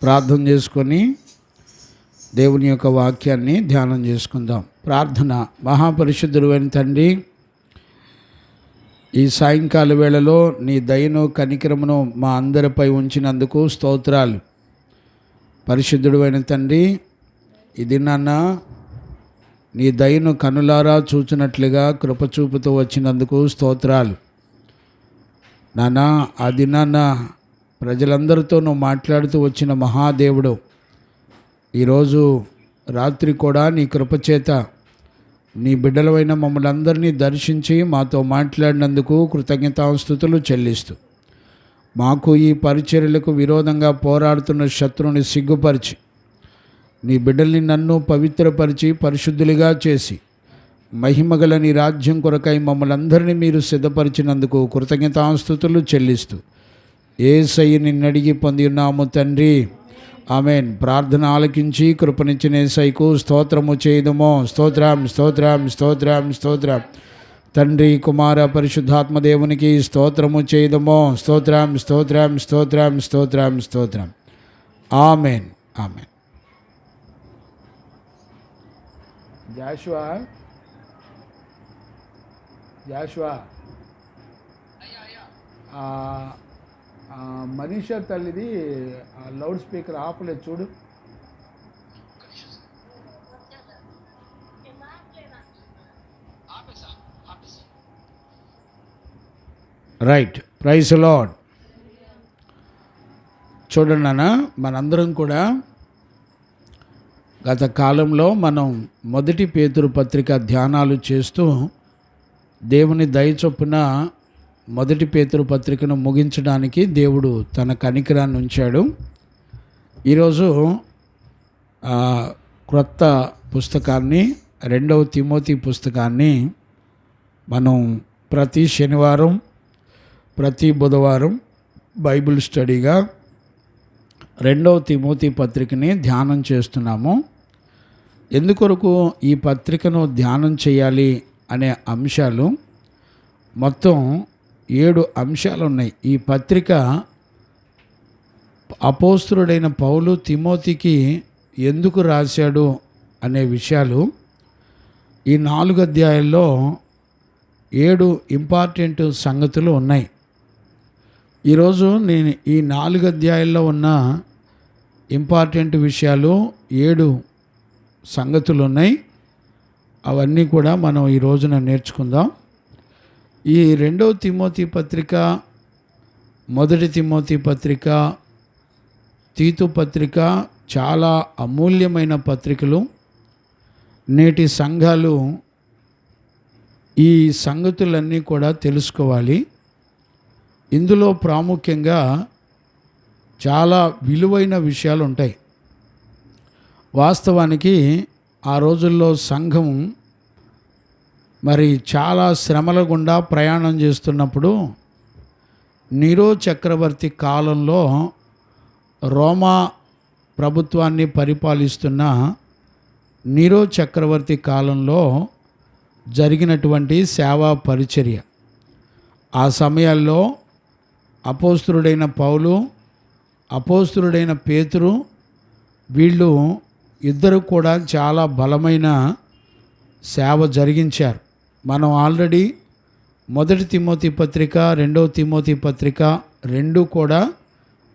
ప్రార్థన చేసుకొని దేవుని యొక్క వాక్యాన్ని ధ్యానం చేసుకుందాం. ప్రార్థన. మహాపరిశుద్ధుడైన తండ్రి, ఈ సాయంకాల వేళలో నీ దయను కనికరమును మా అందరిపై ఉంచినందుకు స్తోత్రాలు. పరిశుద్ధుడైన తండ్రి, ఈ దినాన్న నీ దయను కనులారా చూచినట్లుగా కృపచూపుతూ వచ్చినందుకు స్తోత్రాలు. నానా, ఆ దినాన్న ప్రజలందరితో నువ్వు మాట్లాడుతూ వచ్చిన మహాదేవుడు, ఈరోజు రాత్రి కూడా నీ కృపచేత నీ బిడ్డలమైన మమ్మల్ని అందరినీ దర్శించి మాతో మాట్లాడినందుకు కృతజ్ఞతాస్తుతులు చెల్లిస్తూ, మాకు ఈ పరిచర్యలకు విరోధంగా పోరాడుతున్న శత్రువుని సిగ్గుపరిచి నీ బిడ్డల్ని నన్ను పవిత్రపరిచి పరిశుద్ధులుగా చేసి మహిమగల నీ రాజ్యం కొరకై మమ్మల్ని అందరినీ మీరు సిద్ధపరిచినందుకు కృతజ్ఞతాస్తుతులు చెల్లిస్తూ యేసయ్య నిన్నడిగి పొంది ఉన్నాము తండ్రి. ఆమెన్. ప్రార్థన ఆలకించి కృపనిచ్చిన యేసయ్యకు స్తోత్రము చేయుదుము. స్తోత్రం స్తోత్రం స్తోత్రం స్తోత్రం. తండ్రి, కుమార, పరిశుద్ధాత్మ దేవునికి స్తోత్రము చేయుదుము. స్తోత్రం స్తోత్రం స్తోత్రం స్తోత్రం స్తోత్రం. Amen amen. జాషువా మనీషా తల్లిది లౌడ్ స్పీకర్ ఆపలేదు చూడు. రైట్. Praise Lord. చూడండి నాన్న, మనందరం కూడా గత కాలంలో మనం మొదటి పేతురు పత్రిక ధ్యానాలు చేస్తూ దేవుని దయ చొప్పున మొదటి పేతురు పత్రికను ముగించడానికి దేవుడు తన కనికరాన్ని ఉంచాడు. ఈరోజు క్రొత్త పుస్తకాన్ని, 2వ తిమోతి పుస్తకాన్ని మనం ప్రతి శనివారం, ప్రతి బుధవారం బైబిల్ స్టడీగా 2వ తిమోతి పత్రికని ధ్యానం చేస్తున్నాము. ఎందుకొరకు ఈ పత్రికను ధ్యానం చేయాలి అనే అంశాలు మొత్తం 7 అంశాలు ఉన్నాయి. ఈ పత్రిక అపోస్తలుడైన పౌలు తిమోతికి ఎందుకు రాశాడు అనే విషయాలు ఈ 4 అధ్యాయాల్లో 7 ఇంపార్టెంట్ సంగతులు ఉన్నాయి. ఈరోజు నేను ఈ 4 అధ్యాయాల్లో ఉన్న ఇంపార్టెంట్ విషయాలు 7 సంగతులు ఉన్నాయి. అవన్నీ కూడా మనం ఈ రోజున నేర్చుకుందాం. ఈ 2వ తిమోతి పత్రిక, మొదటి తిమోతి పత్రిక, తీతు పత్రిక చాలా అమూల్యమైన పత్రికలు. నేటి సంఘాలు ఈ సంగతులన్నీ కూడా తెలుసుకోవాలి. ఇందులో ప్రాముఖ్యంగా చాలా విలువైన విషయాలు ఉంటాయి. వాస్తవానికి ఆ రోజుల్లో సంఘం మరి చాలా శ్రమల గుండా ప్రయాణం చేస్తున్నప్పుడు నీరో చక్రవర్తి కాలంలో రోమా ప్రభుత్వాన్ని పరిపాలిస్తున్న నీరో చక్రవర్తి కాలంలో జరిగినటువంటి సేవా పరిచర్య. ఆ సమయాల్లో అపోస్తలుడైన పౌలు, అపోస్తలుడైన పేతురు, వీళ్ళు ఇద్దరు కూడా చాలా బలమైన సేవ జరిగించారు. మనం ఆల్రెడీ మొదటి తిమోతి పత్రిక, 2వ తిమోతి పత్రిక 2 కూడా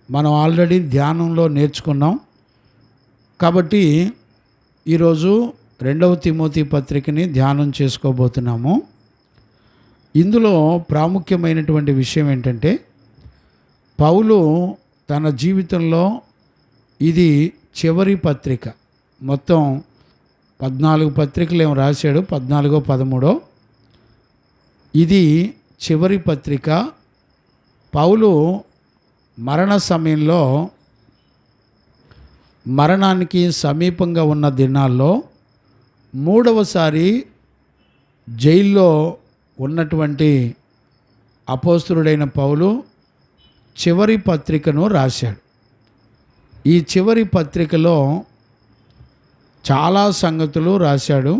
మనం ఆల్రెడీ ధ్యానంలో నేర్చుకున్నాం. కాబట్టి ఈరోజు 2వ తిమోతి పత్రికని ధ్యానం చేసుకోబోతున్నాము. ఇందులో ప్రాముఖ్యమైనటువంటి విషయం ఏంటంటే, పౌలు తన జీవితంలో ఇది చివరి పత్రిక. మొత్తం 14 పత్రికలు ఏమో రాశాడు, 14, 13. ఇది చివరి పత్రిక. పౌలు మరణ సమయంలో, మరణానికి సమీపంగా ఉన్న దినాల్లో 3వసారి జైల్లో ఉన్నటువంటి అపోస్తలుడైన పౌలు చివరి పత్రికను రాశాడు. ఈ చివరి పత్రికలో చాలా సంగతులు రాశాడు.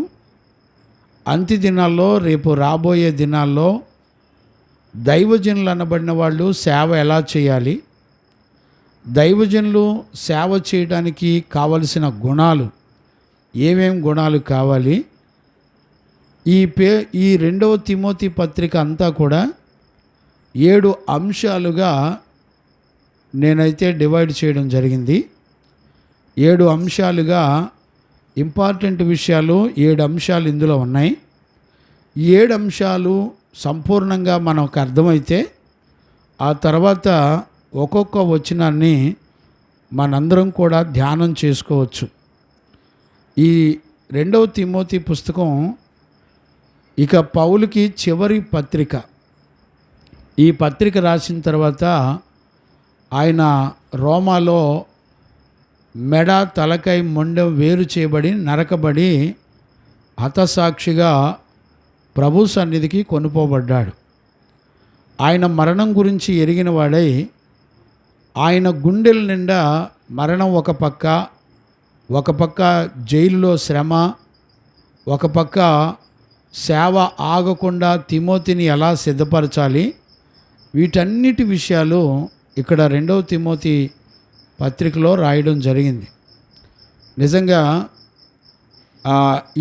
అంత్య దినాల్లో, రేపు రాబోయే దినాల్లో దైవజనులు అనబడిన వాళ్ళు సేవ ఎలా చేయాలి, దైవజనులు సేవ చేయడానికి కావలసిన గుణాలు, ఏమేం గుణాలు కావాలి, ఈ 2వ తిమోతి పత్రిక అంతా కూడా 7 అంశాలుగా నేనైతే డివైడ్ చేయడం జరిగింది. 7 అంశాలుగా ఇంపార్టెంట్ విషయాలు 7 అంశాలు ఇందులో ఉన్నాయి. ఈ 7 అంశాలు సంపూర్ణంగా మనకు అర్థమైతే ఆ తర్వాత ఒక్కొక్క వచనాన్ని మనందరం కూడా ధ్యానం చేసుకోవచ్చు. ఈ 2వ తిమోతి పుస్తకం ఇక పౌలుకి చివరి పత్రిక. ఈ పత్రిక రాసిన తర్వాత ఆయన రోమాలో మెడ, తలకాయ, మొండెం వేరు చేయబడి నరకబడి హతసాక్షిగా ప్రభు సన్నిధికి కొనుపోబడ్డాడు. ఆయన మరణం గురించి ఎరిగిన వాడై ఆయన గుండెల నిండా మరణం ఒక పక్క జైలులో శ్రమ, ఒక పక్క సేవ ఆగకుండా తిమోతిని ఎలా సిద్ధపరచాలి, వీటన్నిటి విషయాలు ఇక్కడ 2వ తిమోతి పత్రికలో రాయడం జరిగింది. నిజంగా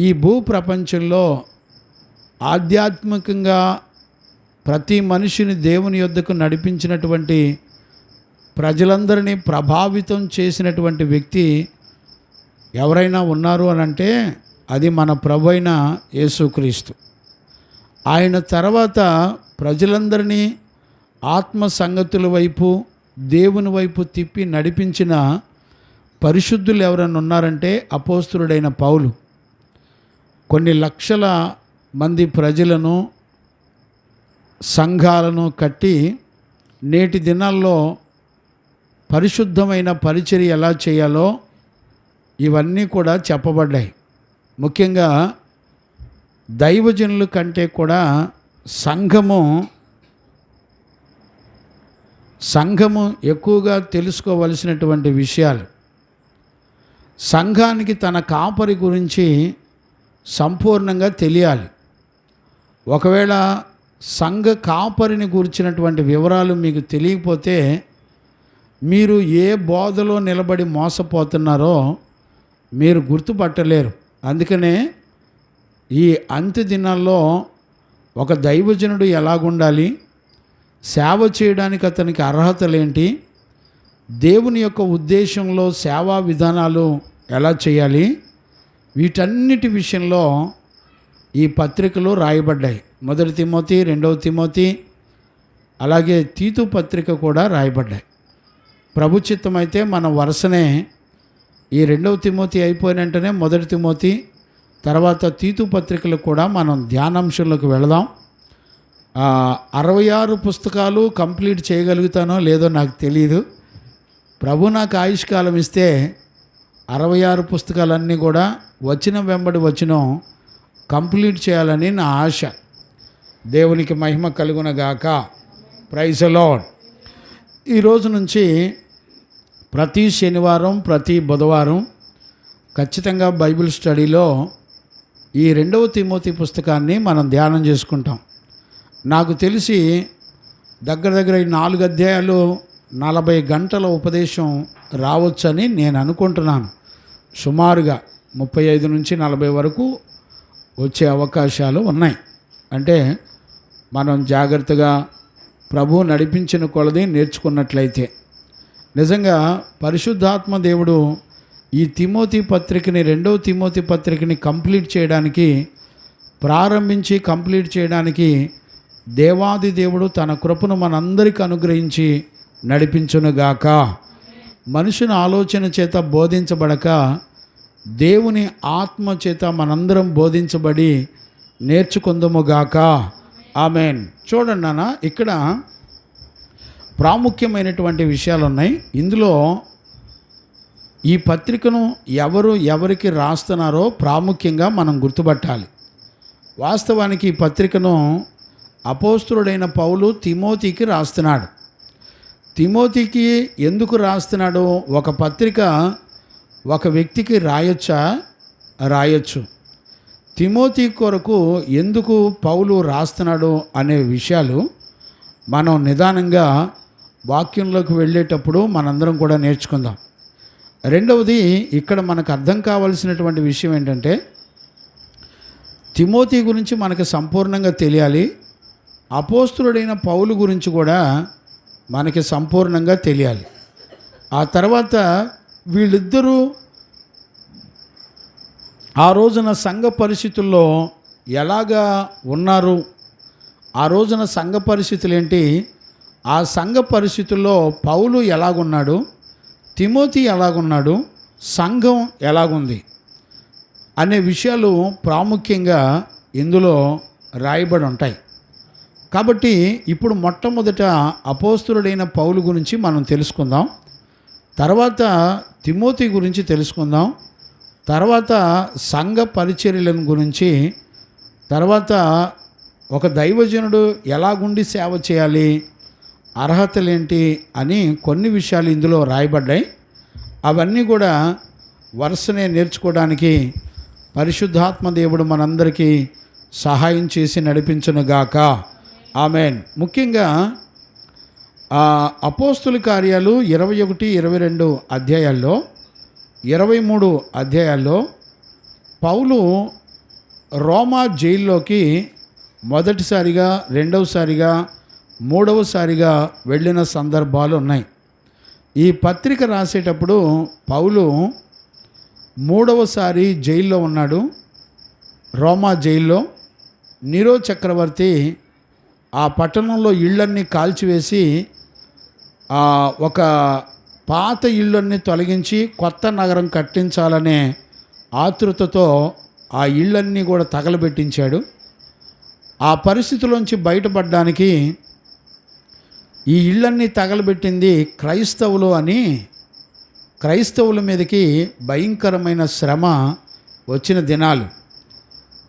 ఈ భూ ప్రపంచంలో ఆధ్యాత్మికంగా ప్రతి మనిషిని దేవుని యొద్దకు నడిపించినటువంటి, ప్రజలందరినీ ప్రభావితం చేసినటువంటి వ్యక్తి ఎవరైనా ఉన్నారు అని అంటే అది మన ప్రభు అయిన యేసుక్రీస్తు. ఆయన తర్వాత ప్రజలందరినీ ఆత్మ సంగతుల వైపు, దేవుని వైపు తిప్పి నడిపించిన పరిశుద్ధులు ఎవరైనా ఉన్నారంటే అపోస్తలుడైన పౌలు. కొన్ని లక్షల మంది ప్రజలను, సంఘాలను కట్టి నేటి దినాల్లో పరిశుద్ధమైన పరిచర్య ఎలా చేయాలో ఇవన్నీ కూడా చెప్పబడ్డాయి. ముఖ్యంగా దైవజనుల కంటే కూడా సంఘము ఎక్కువగా తెలుసుకోవలసినటువంటి విషయాలు. సంఘానికి తన కాపరి గురించి సంపూర్ణంగా తెలియాలి. ఒకవేళ సంఘ కాపరిని గురించినటువంటి వివరాలు మీకు తెలియకపోతే మీరు ఏ బోధలో నిలబడి మోసపోతున్నారో మీరు గుర్తుపట్టలేరు. అందుకనే ఈ అంత్య దినాల్లో ఒక దైవజనుడు ఎలాగుండాలి, సేవ చేయడానికి అతనికి అర్హతలేంటి, దేవుని యొక్క ఉద్దేశంలో సేవా విధానాలు ఎలా చేయాలి, వీటన్నిటి విషయంలో ఈ పత్రికలు రాయబడ్డాయి. 1 తిమోతి, 2వ తిమోతి, అలాగే తీతు పత్రిక కూడా రాయబడ్డాయి. ప్రభు చిత్తమైతే మన వరుసనే ఈ 2వ తిమోతి అయిపోయిన వెంటనే 1 తిమోతి, తర్వాత తీతు పత్రికలు కూడా మనం ధ్యానాంశంలోకి వెళదాం. 66 పుస్తకాలు కంప్లీట్ చేయగలుగుతానో లేదో నాకు తెలియదు. ప్రభు నాకు ఆయుష్కాలం ఇస్తే 66 పుస్తకాలన్నీ కూడా వచనం వెంబడి వచనం కంప్లీట్ చేయాలని నా ఆశ. దేవునికి మహిమ కలుగునగాక. Praise the Lord. ఈరోజు నుంచి ప్రతి శనివారం, ప్రతి బుధవారం ఖచ్చితంగా బైబిల్ స్టడీలో ఈ 2వ తిమోతి పుస్తకాన్ని మనం ధ్యానం చేసుకుంటాం. నాకు తెలిసి దగ్గర 4 అధ్యాయాలు 40 గంటల ఉపదేశం రావచ్చని నేను అనుకుంటున్నాను. సుమారుగా 35 నుంచి 40 వరకు వచ్చే అవకాశాలు ఉన్నాయి. అంటే మనం జాగ్రత్తగా ప్రభు నడిపించిన కొలది నేర్చుకున్నట్లయితే. నిజంగా పరిశుద్ధాత్మ దేవుడు ఈ తిమోతి పత్రికని, 2వ తిమోతి పత్రికని కంప్లీట్ చేయడానికి దేవాది దేవుడు తన కృపను మనందరికీ అనుగ్రహించి నడిపించునుగాక. మనుషుని ఆలోచన చేత బోధించబడక దేవుని ఆత్మ చేత మనందరం బోధించబడి నేర్చుకుందుముగాక. ఆమెన్. చూడండి నాన్న, ఇక్కడ ప్రాముఖ్యమైనటువంటి విషయాలు ఉన్నాయి. ఇందులో ఈ పత్రికను ఎవరికి రాస్తున్నారో ప్రాముఖ్యంగా మనం గుర్తుపట్టాలి. వాస్తవానికి ఈ పత్రికను అపోస్తలుడైన పౌలు తిమోతికి రాస్తున్నాడు. తిమోతికి ఎందుకు రాస్తున్నాడు? ఒక పత్రిక ఒక వ్యక్తికి రాయొచ్చు. తిమోతి కొరకు ఎందుకు పౌలు రాస్తున్నాడు అనే విషయాలు మనం నిదానంగా వాక్యంలోకి వెళ్ళేటప్పుడు మనందరం కూడా నేర్చుకుందాం. రెండవది, ఇక్కడ మనకు అర్థం కావాల్సినటువంటి విషయం ఏంటంటే, తిమోతి గురించి మనకు సంపూర్ణంగా తెలియాలి. అపోస్తులుడైన పౌలు గురించి కూడా మనకి సంపూర్ణంగా తెలియాలి. ఆ తర్వాత వీళ్ళిద్దరూ ఆ రోజున సంఘ పరిస్థితుల్లో ఎలాగా ఉన్నారు, ఆ రోజున సంఘ పరిస్థితులు ఏంటి, ఆ సంఘ పరిస్థితుల్లో పౌలు ఎలాగున్నాడు, తిమోతి ఎలాగున్నాడు, సంఘం ఎలాగుంది అనే విషయాలు ప్రాముఖ్యంగా ఇందులో రాయబడి ఉంటాయి. కాబట్టి ఇప్పుడు మొట్టమొదట అపోస్తులుడైన పౌలు గురించి మనం తెలుసుకుందాం. తర్వాత తిమోతి గురించి తెలుసుకుందాం. తర్వాత సంఘ పరిచర్యలను గురించి, తర్వాత ఒక దైవజనుడు ఎలాగుండి సేవ చేయాలి, అర్హతలేంటి అని కొన్ని విషయాలు ఇందులో రాయబడ్డాయి. అవన్నీ కూడా వరుసనే నేర్చుకోవడానికి పరిశుద్ధాత్మ దేవుడు మనందరికీ సహాయం చేసి నడిపించునుగాక. ఆమెన్. ముఖ్యంగా అపోస్తుల కార్యాలు 21, 22 అధ్యాయాల్లో, 23 అధ్యాయాల్లో పౌలు రోమా జైల్లోకి మొదటిసారిగా, రెండవసారిగా, మూడవసారిగా వెళ్ళిన సందర్భాలు ఉన్నాయి. ఈ పత్రిక రాసేటప్పుడు పౌలు మూడవసారి జైల్లో ఉన్నాడు, రోమా జైల్లో. నీరో చక్రవర్తి ఆ పట్టణంలో ఇళ్ళన్నీ కాల్చివేసి ఒక పాత ఇళ్ళన్నీ తొలగించి కొత్త నగరం కట్టించాలనే ఆతృతతో ఆ ఇళ్ళన్నీ కూడా తగలబెట్టించాడు. ఆ పరిస్థితిలోంచి బయటపడడానికి ఈ ఇళ్ళన్నీ తగలబెట్టింది క్రైస్తవులు అని, క్రైస్తవుల మీదకి భయంకరమైన శ్రమ వచ్చిన దినాలు.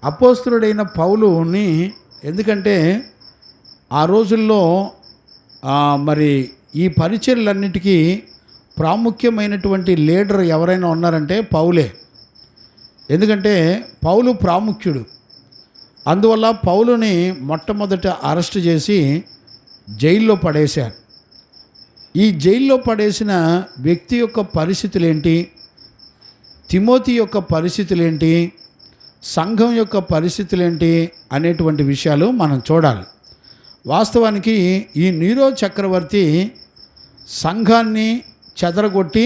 అపోస్తులుడైన పౌలుని, ఎందుకంటే ఆ రోజుల్లో మరి ఈ పరిచర్యలన్నిటికీ ప్రాముఖ్యమైనటువంటి లీడర్ ఎవరైనా ఉన్నారంటే పౌలే. ఎందుకంటే పౌలు ప్రాముఖ్యుడు. అందువల్ల పౌలుని మొట్టమొదట అరెస్ట్ చేసి జైల్లో పడేశారు. ఈ జైల్లో పడేసిన వ్యక్తి యొక్క పరిస్థితులేంటి, తిమోతి యొక్క పరిస్థితులేంటి, సంఘం యొక్క పరిస్థితులేంటి అనేటువంటి విషయాలు మనం చూడాలి. వాస్తవానికి ఈ నీరో చక్రవర్తి సంఘాన్ని చెదరగొట్టి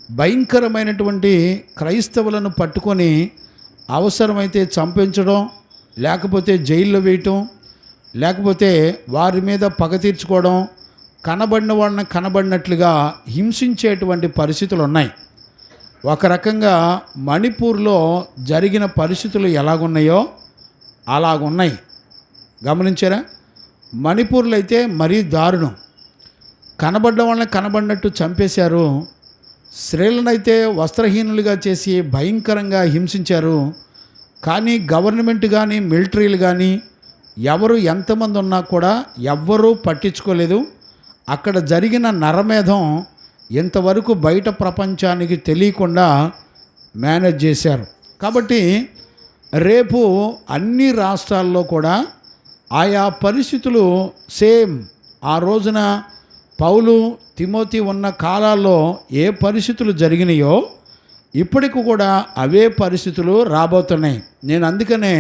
భయంకరమైనటువంటి క్రైస్తవులను పట్టుకొని అవసరమైతే చంపించడం, లేకపోతే జైల్లో వేయటం, లేకపోతే వారి మీద పగ తీర్చుకోవడం, కనబడిన వాళ్ళని కనబడినట్లుగా హింసించేటువంటి పరిస్థితులు ఉన్నాయి. ఒక రకంగా మణిపూర్లో జరిగిన పరిస్థితులు ఎలాగున్నాయో అలాగున్నాయి. గమనించారా? మణిపూర్లో అయితే మరీ దారుణం. కనబడ్డ వాళ్ళని కనబడినట్టు చంపేశారు. స్త్రీలనైతే వస్త్రహీనులుగా చేసి భయంకరంగా హింసించారు. కానీ గవర్నమెంట్ కానీ మిలిటరీలు కానీ ఎవరు ఎంతమంది ఉన్నా కూడా ఎవ్వరూ పట్టించుకోలేదు. అక్కడ జరిగిన నరమేధం ఇంతవరకు బయట ప్రపంచానికి తెలియకుండా మేనేజ్ చేశారు. కాబట్టి రేపు అన్ని రాష్ట్రాల్లో కూడా ఆయా పరిస్థితులు సేమ్ ఆ రోజున పౌలు తిమోతి ఉన్న కాలాల్లో ఏ పరిస్థితులు జరిగినాయో ఇప్పటికి కూడా అవే పరిస్థితులు రాబోతున్నాయి. నేను అందుకనే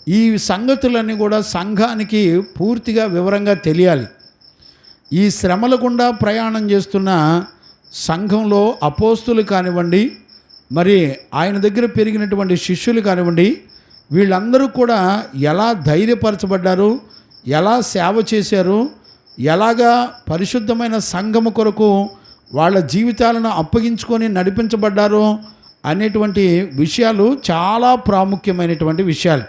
ఈ సంగతులన్నీ కూడా సంఘానికి పూర్తిగా వివరంగా తెలియాలి. ఈ శ్రమల గుండా ప్రయాణం చేస్తున్న సంఘంలో అపోస్తులు కానివ్వండి, మరి ఆయన దగ్గర పెరిగినటువంటి శిష్యులు కానివ్వండి, వీళ్ళందరూ కూడా ఎలా ధైర్యపరచబడ్డారు, ఎలా సేవ చేశారు, ఎలాగా పరిశుద్ధమైన సంఘము కొరకు వాళ్ళ జీవితాలను అప్పగించుకొని నడిపించబడ్డారు అనేటువంటి విషయాలు చాలా ప్రాముఖ్యమైనటువంటి విషయాలు.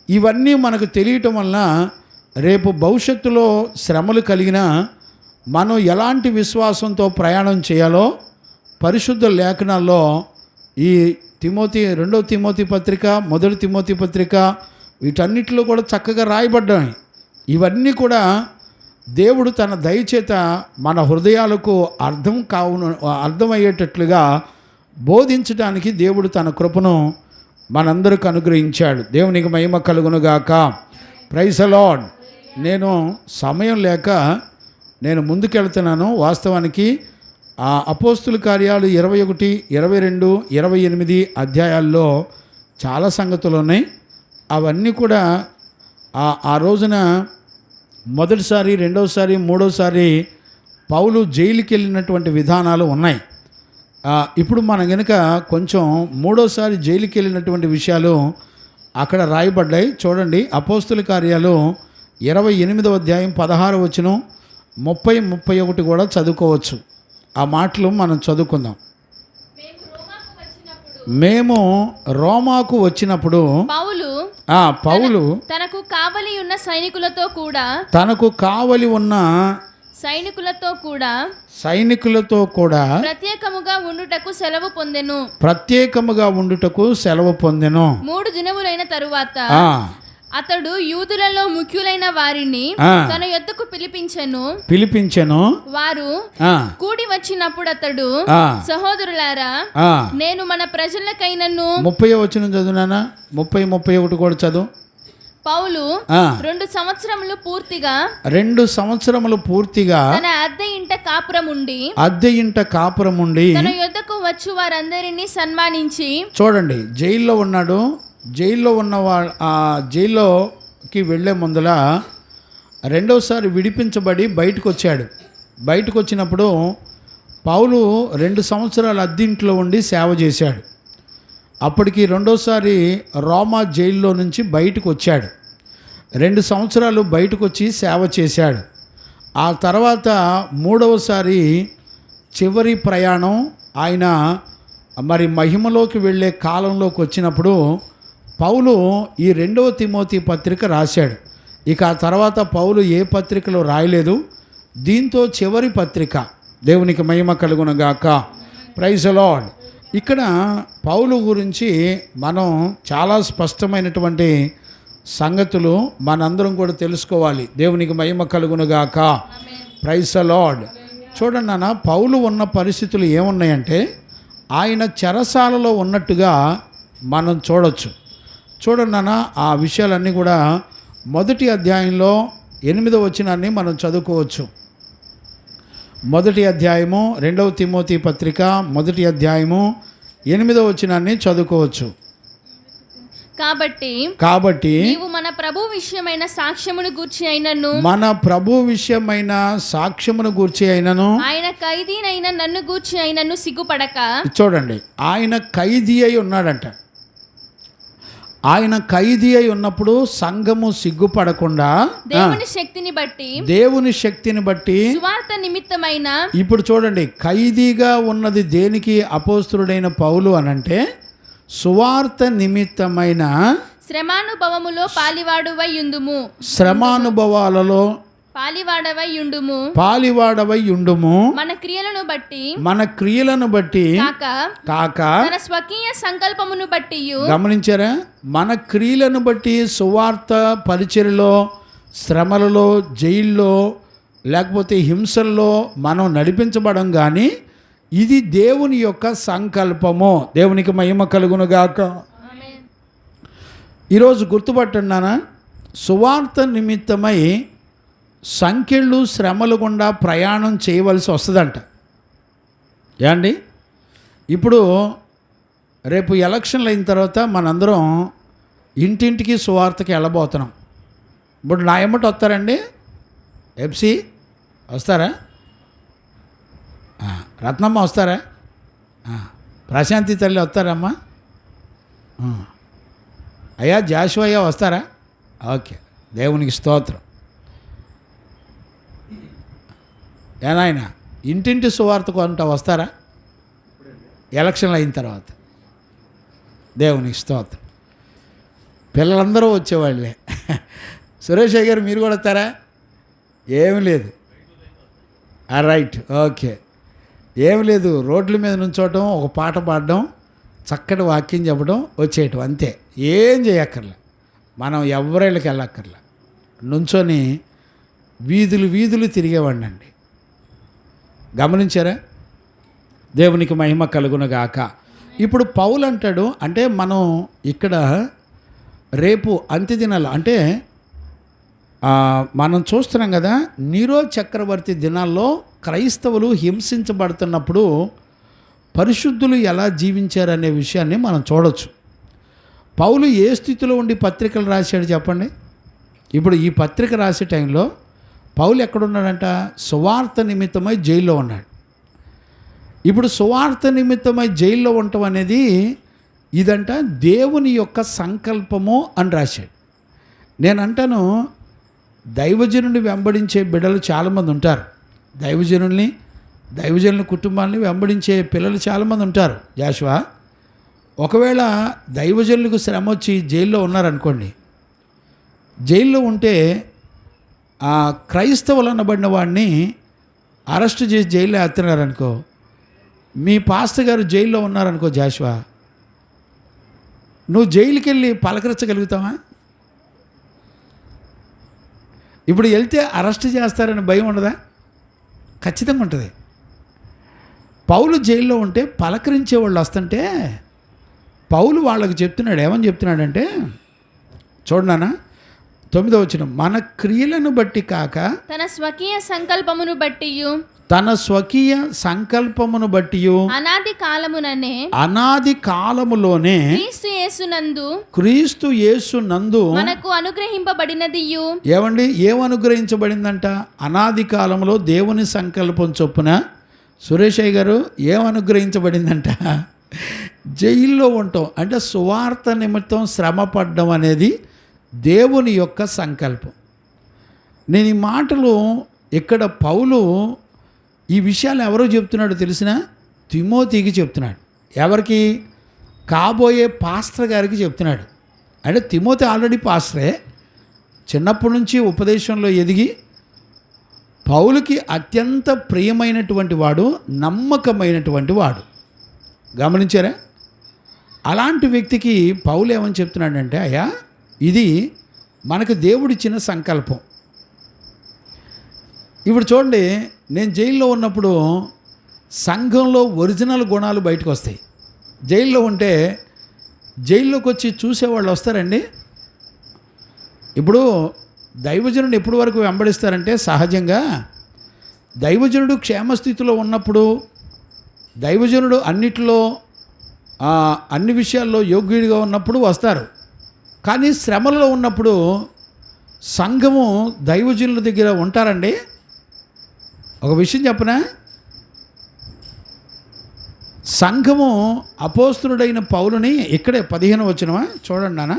ఇవన్నీ మనకు తెలియటం వలన రేపు భవిష్యత్తులో శ్రమలు కలిగినా మనం ఎలాంటి విశ్వాసంతో ప్రయాణం చేయాలో పరిశుద్ధ లేఖనాల్లో ఈ తిమోతి, 2వ తిమోతి పత్రిక, 1వ తిమోతి పత్రిక, వీటన్నిటిలో కూడా చక్కగా రాయబడ్డాయి. ఇవన్నీ కూడా దేవుడు తన దయచేత మన హృదయాలకు అర్థమయ్యేటట్లుగా బోధించడానికి దేవుడు తన కృపను మనందరికి అనుగ్రహించాడు. దేవునికి మహిమ కలుగునుగాక. Praise the Lord. నేను సమయం లేక నేను ముందుకెళ్తున్నాను. వాస్తవానికి ఆ అపోస్తుల కార్యాలు 21, 22, 28 అధ్యాయాల్లో చాలా సంగతులు ఉన్నాయి. అవన్నీ కూడా ఆ రోజున మొదటిసారి, రెండోసారి, మూడోసారి పౌలు జైలుకి వెళ్ళినటువంటి విధానాలు ఉన్నాయి. ఇప్పుడు మనం కనుక కొంచెం మూడోసారి జైలుకి వెళ్ళినటువంటి విషయాలు అక్కడ రాయబడ్డాయి. చూడండి, అపోస్తుల కార్యాలు 28వ అధ్యాయం 16వ వచనం, 30, 31 కూడా చదువుకోవచ్చు. ఆ మాటలు మనం చదువుకుందాం. మేము రోమాకు వచ్చినప్పుడు పౌలు తనకు కావలి ఉన్న సైనికులతో కూడా ప్రత్యేకముగా ఉండుటకు సెలవు పొందెను. 3 దినములైన తరువాత అతడు యూదులలో ముఖ్యులైన వారిని తన యొద్దకు పిలిపించెను. వారు కూడి వచ్చినప్పుడు అతడు, సహోదరులారా, నేను మన ప్రజలకైనను 30వ వచనం చదువునానా, 30, 31 కూడా చదువు. పౌలు 2 సంవత్సరములు పూర్తిగా తన అద్దె ఇంట కాపురముండి తన యొద్దకు వచ్చు వారందరినీ సన్మానించి. చూడండి, జైల్లో ఉన్నాడు. జైల్లో జైల్లోకి వెళ్ళే ముందల రెండోసారి విడిపించబడి బయటకు వచ్చాడు. బయటకు వచ్చినప్పుడు పౌలు 2 సంవత్సరాలు అద్దెంట్లో ఉండి సేవ చేశాడు. అప్పటికి రెండోసారి రోమా జైల్లో నుంచి బయటకు వచ్చాడు. 2 సంవత్సరాలు బయటకు వచ్చి సేవ చేశాడు. ఆ తర్వాత 3వసారి చివరి ప్రయాణం ఆయన మరి మహిమలోకి వెళ్ళే కాలంలోకి వచ్చినప్పుడు పౌలు ఈ 2వ తిమోతి పత్రిక రాశాడు. ఇక ఆ తర్వాత పౌలు ఏ పత్రికలో రాయలేదు. దీంతో చివరి పత్రిక. దేవునికి మహిమ కలుగునగాక. Praise the Lord. ఇక్కడ పౌలు గురించి మనం చాలా స్పష్టమైనటువంటి సంగతులు మనందరం కూడా తెలుసుకోవాలి. దేవునికి మహిమ కలుగునగాక. Praise the Lord. చూడండి నాన్న, పౌలు ఉన్న పరిస్థితులు ఏమున్నాయంటే ఆయన చెరసాలలో ఉన్నట్టుగా మనం చూడొచ్చు. చూడండి నాన్న, ఆ విషయాలన్నీ కూడా మొదటి అధ్యాయంలో 8వ వచనాన్ని మనం చదువుకోవచ్చు. మొదటి అధ్యాయము 2వ తిమోతి పత్రిక మొదటి అధ్యాయము 8వ వచనాన్ని చదువుకోవచ్చు. కాబట్టి నీవు మన ప్రభు విషయమైన సాక్ష్యమును గూర్చి అయినను ఆయన ఖైదీనైన నన్ను గూర్చి అయినను సిగ్గుపడక. చూడండి, ఆయన ఖైదీ అయి ఉన్నాడంట. ఆయన ఖైదీ అయి ఉన్నప్పుడు సంఘము సిగ్గుపడకుండా దేవుని శక్తిని బట్టి సువార్త నిమిత్తమైన. ఇప్పుడు చూడండి, ఖైదీగా ఉన్నది దేనికి అపోస్తలుడైన పౌలు అనంటే సువార్త నిమిత్తమైన శ్రమానుభవములో శ్రమానుభవాలలో పాలివాడవై ఉండుము. మన క్రియలను బట్టి కాక తన స్వకీయ సంకల్పమును బట్టి. గమనించారా? మన క్రియలను బట్టి సువార్త పరిచర్యలో, శ్రమలలో, జైల్లో, లేకపోతే హింసల్లో మనం నడిపించబడం. కానీ ఇది దేవుని యొక్క సంకల్పము. దేవునికి మహిమ కలుగునుగాక. ఈరోజు గుర్తుపట్టండి, సువార్త నిమిత్తమై సంఖ్యలు, శ్రమలు గుండా ప్రయాణం చేయవలసి వస్తుందంట. ఏమండి, ఇప్పుడు రేపు ఎలక్షన్లు అయిన తర్వాత మనందరం ఇంటింటికి సువార్తకి వెళ్ళబోతున్నాం. ఇప్పుడు నా ఎమ్మటి వస్తారండి? ఎఫ్సి వస్తారా? రత్నమ్మ వస్తారా? ప్రశాంతి తల్లి వస్తారమ్మా? అయ్యా జాషువయ్య వస్తారా? ఓకే, దేవునికి స్తోత్రం. ఏనాయన ఇంటింటి సువార్తకు అంట వస్తారా ఎలక్షన్లు అయిన తర్వాత? దేవునికి స్తోత్రం. పిల్లలందరూ వచ్చేవాళ్ళే. సురేష్ గారు మీరు కూడా వస్తారా? ఏమి లేదు. Right, okay. ఏమి లేదు, రోడ్ల మీద నుంచోవటం, ఒక పాట పాడడం, చక్కటి వాక్యం చెప్పడం, వచ్చేయటం, అంతే. ఏం చేయక్కర్లే. మనం ఎవరేళ్ళకి వెళ్ళక్కర్లే. నుంచొని వీధులు తిరిగేవాడినండి. గమనించారా? దేవునికి మహిమ కలుగునగాక. ఇప్పుడు పౌలు అంటాడు, అంటే మనం ఇక్కడ రేపు అంత్యదినాలు అంటే మనం చూస్తున్నాం కదా, నీరో చక్రవర్తి దినాల్లో క్రైస్తవులు హింసించబడుతున్నప్పుడు పరిశుద్ధులు ఎలా జీవించారనే విషయాన్ని మనం చూడవచ్చు. పౌలు ఏ స్థితిలో ఉండి పత్రికలు రాశాడు చెప్పండి. ఇప్పుడు ఈ పత్రిక రాసే టైంలో పౌలు ఎక్కడున్నాడంట? సువార్త నిమిత్తమై జైల్లో ఉన్నాడు. ఇప్పుడు సువార్త నిమిత్తమై జైల్లో ఉండటం అనేది ఇదంట దేవుని యొక్క సంకల్పము అని రాశాడు. నేను అంటాను, దైవజనుని వెంబడించే బిడ్డలు చాలామంది ఉంటారు. దైవజనుల కుటుంబాన్ని వెంబడించే పిల్లలు చాలామంది ఉంటారు. జాషువా, ఒకవేళ దైవజనులకు శ్రమ వచ్చి జైల్లో ఉన్నారనుకోండి, జైల్లో ఉంటే ఆ క్రైస్తవులు అనబడిన వాడిని అరెస్ట్ చేసి జైల్లో ఎత్తున్నారనుకో, మీ పాస్టర్ గారు జైల్లో ఉన్నారనుకో జాషువా, నువ్వు జైలుకి వెళ్ళి పలకరించగలుగుతావా? ఇప్పుడు వెళ్తే అరెస్ట్ చేస్తారని భయం ఉండదా? ఖచ్చితంగా ఉంటుంది. పౌలు జైల్లో ఉంటే పలకరించే వాళ్ళు వస్తుంటే పౌలు వాళ్ళకు చెప్తున్నాడు. ఏమని చెప్తున్నాడంటే, చూడనా 9వ వచనం, మన క్రియలను బట్టి కాక తన స్వకీయ సంకల్పమును బట్టి అనాది కాలములోనే క్రీస్తు యేసునందు మనకు అనుగ్రహింపబడినదియు. ఏమండి, ఏమనుగ్రహించబడిందంట? అనాది కాలంలో దేవుని సంకల్పం చొప్పున సురేషయ్య గారు ఏమనుగ్రహించబడిందంట? జైల్లో ఉండటం అంటే సువార్త నిమిత్తం శ్రమ పడడం అనేది దేవుని యొక్క సంకల్పం. నేను ఈ మాటలు ఇక్కడ పౌలు ఈ విషయాలు ఎవరో చెప్తున్నాడో తెలిసిన? తిమోతికి చెప్తున్నాడు. ఎవరికి? కాబోయే పాస్టర్ గారికి చెప్తున్నాడు. అంటే తిమోతి ఆల్రెడీ పాస్టరే, చిన్నప్పటి నుంచి ఉపదేశంలో ఎదిగి పౌలుకి అత్యంత ప్రియమైనటువంటి వాడు, నమ్మకమైనటువంటి వాడు. గమనించారా? అలాంటి వ్యక్తికి పౌలు ఏమని చెప్తున్నాడంటే, అయ్యా ఇది మనకు దేవుడిచ్చిన సంకల్పం. ఇప్పుడు చూడండి, నేను జైల్లో ఉన్నప్పుడు సంఘంలో ఒరిజినల్ గుణాలు బయటకు వస్తాయి. జైల్లో ఉంటే జైల్లోకి వచ్చి చూసేవాళ్ళు వస్తారండి. ఇప్పుడు దైవజనుడు ఎప్పటి వరకు వెంబడిస్తారంటే, సహజంగా దైవజనుడు క్షేమస్థితిలో ఉన్నప్పుడు, దైవజనుడు అన్నిటిలో అన్ని విషయాల్లో యోగ్యుడిగా ఉన్నప్పుడు వస్తారు. కానీ శ్రమలో ఉన్నప్పుడు సంఘము దైవజనుల దగ్గర ఉంటారండి. ఒక విషయం చెప్పనా, సంఘము అపోస్తులుడైన పౌలుని ఇక్కడే 15వ వచనమా చూడండి నాన్న,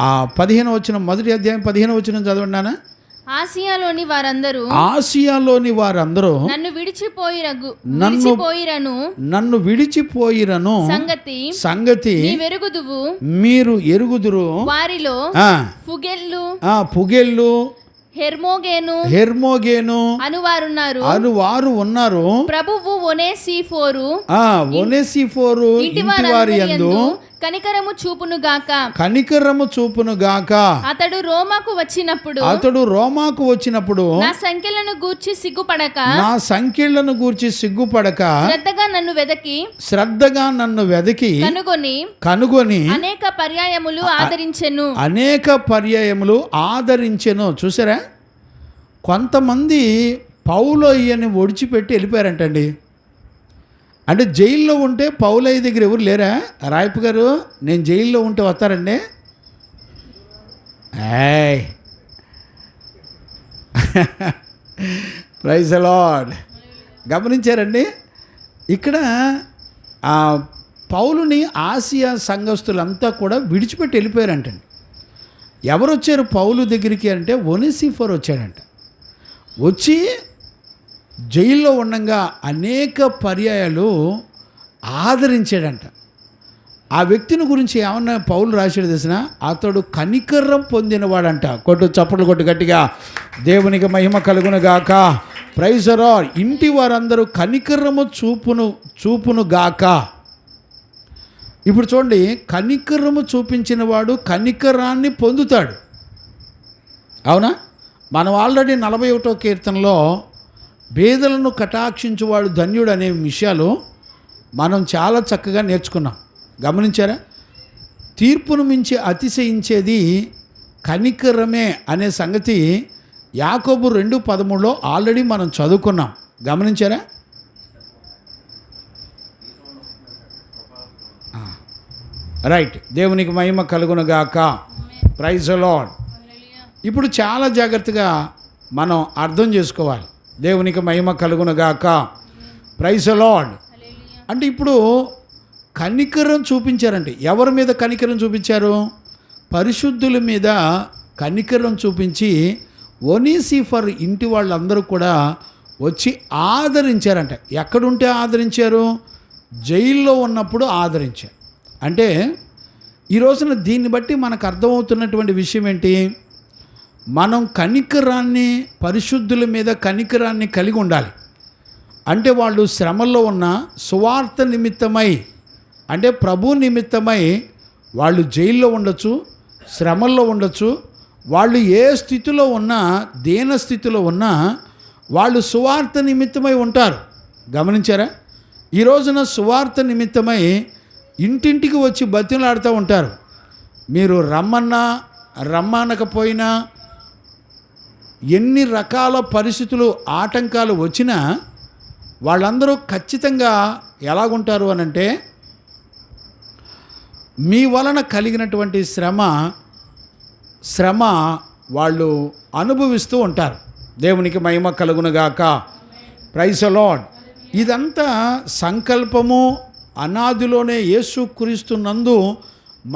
ఆ 15వ వచనం, మొదటి అధ్యాయం 15వ వచనం చదవండి నాన్న. ఆసియాలోని వారందరూ నన్ను విడిచిపోయిరను సంగతి మీరు ఎరుగుదురు. వారిలో పుగెల్లు హెర్మోగేను అనువారు ఉన్నారు. ప్రభువు ఒనేసిఫోరు ఇంటివారి యందు కనికరము చూపును గాక. అతడు రోమాకు వచ్చినప్పుడు నా సంఖ్యలను గూర్చి సిగ్గుపడక శ్రద్ధగా నన్ను వెదకి కనుగొని అనేక పర్యాయములు ఆదరించెను. చూసారా, కొంతమంది పౌలయ్యని ఒడిచిపెట్టి వెళ్ళిపోయారంటండి. అంటే జైల్లో ఉంటే పౌలయ్య దగ్గర ఎవరు లేరా? రాయపు గారు, నేను జైల్లో ఉంటే వస్తారండి? Praise the Lord. గమనించారండి, ఇక్కడ పౌలుని ఆసియా సంఘస్థులంతా కూడా విడిచిపెట్టి వెళ్ళిపోయారంటండి. ఎవరు వచ్చారు పౌలు దగ్గరికి అంటే, ఒనేసిఫోరు వచ్చాడంట. వచ్చి జైల్లో ఉండగా అనేక పర్యాయాలు ఆదరించాడంట. ఆ వ్యక్తిని గురించి ఏమన్నా పౌలు రాశాడు తెలిసిన? అతడు కనికరం పొందినవాడంట. చప్పట్లు కొట్టు గట్టిగా, దేవునికి మహిమ కలుగును గాక. Praise the Lord. ఇంటి వారందరూ కనికరము చూపును గాక. ఇప్పుడు చూడండి, కనికరము చూపించిన వాడు కనికరాన్ని పొందుతాడు. అవునా? మనం ఆల్రెడీ 41వ కీర్తనలో పేదలను కటాక్షించువాడు ధన్యుడు అనే విషయాలు మనం చాలా చక్కగా నేర్చుకున్నాం. గమనించారా? తీర్పును మించి అతిశయించేది కనికరమే అనే సంగతి యాకోబు 2:13లో ఆల్రెడీ మనం చదువుకున్నాం. గమనించారా? రైట్. దేవునికి మహిమ కలుగునుగాక. Praise the Lord. ఇప్పుడు చాలా జాగ్రత్తగా మనం అర్థం చేసుకోవాలి. దేవునికి మహిమ కలుగునుగాక. Praise the Lord. అంటే ఇప్పుడు కనికరం చూపించారంటే ఎవరి మీద కనికరం చూపించారు? పరిశుద్ధుల మీద కనికరం చూపించి ఒనేసిఫర్ ఇంటి వాళ్ళందరూ కూడా వచ్చి ఆదరించారంట. ఎక్కడుంటే ఆదరించారు? జైల్లో ఉన్నప్పుడు ఆదరించారు. అంటే ఈ రోజున దీన్ని బట్టి మనకు అర్థమవుతున్నటువంటి విషయం ఏంటి? మనం కనికరాన్ని, పరిశుద్ధుల మీద కనికరాన్ని కలిగి ఉండాలి. అంటే వాళ్ళు శ్రమల్లో ఉన్న సువార్త నిమిత్తమై, అంటే ప్రభు నిమిత్తమై వాళ్ళు జైల్లో ఉండొచ్చు, శ్రమల్లో ఉండొచ్చు. వాళ్ళు ఏ స్థితిలో ఉన్నా, దీన స్థితిలో ఉన్నా వాళ్ళు సువార్త నిమిత్తమై ఉంటారు. గమనించారా? ఈ రోజున సువార్త నిమిత్తమై ఇంటింటికి వచ్చి బతిమలాడుతూ ఉంటారు. మీరు రమ్మన్నా రమ్మనకపోయినా, ఎన్ని రకాల పరిస్థితులు ఆటంకాలు వచ్చినా వాళ్ళందరూ ఖచ్చితంగా ఎలాగుంటారు అనంటే, మీ వలన కలిగినటువంటి శ్రమ వాళ్ళు అనుభవిస్తూ ఉంటారు. దేవునికి మహిమ కలుగునుగాక. Praise the Lord. ఇదంతా సంకల్పము, అనాదిలోనే యేసుక్రీస్తునందు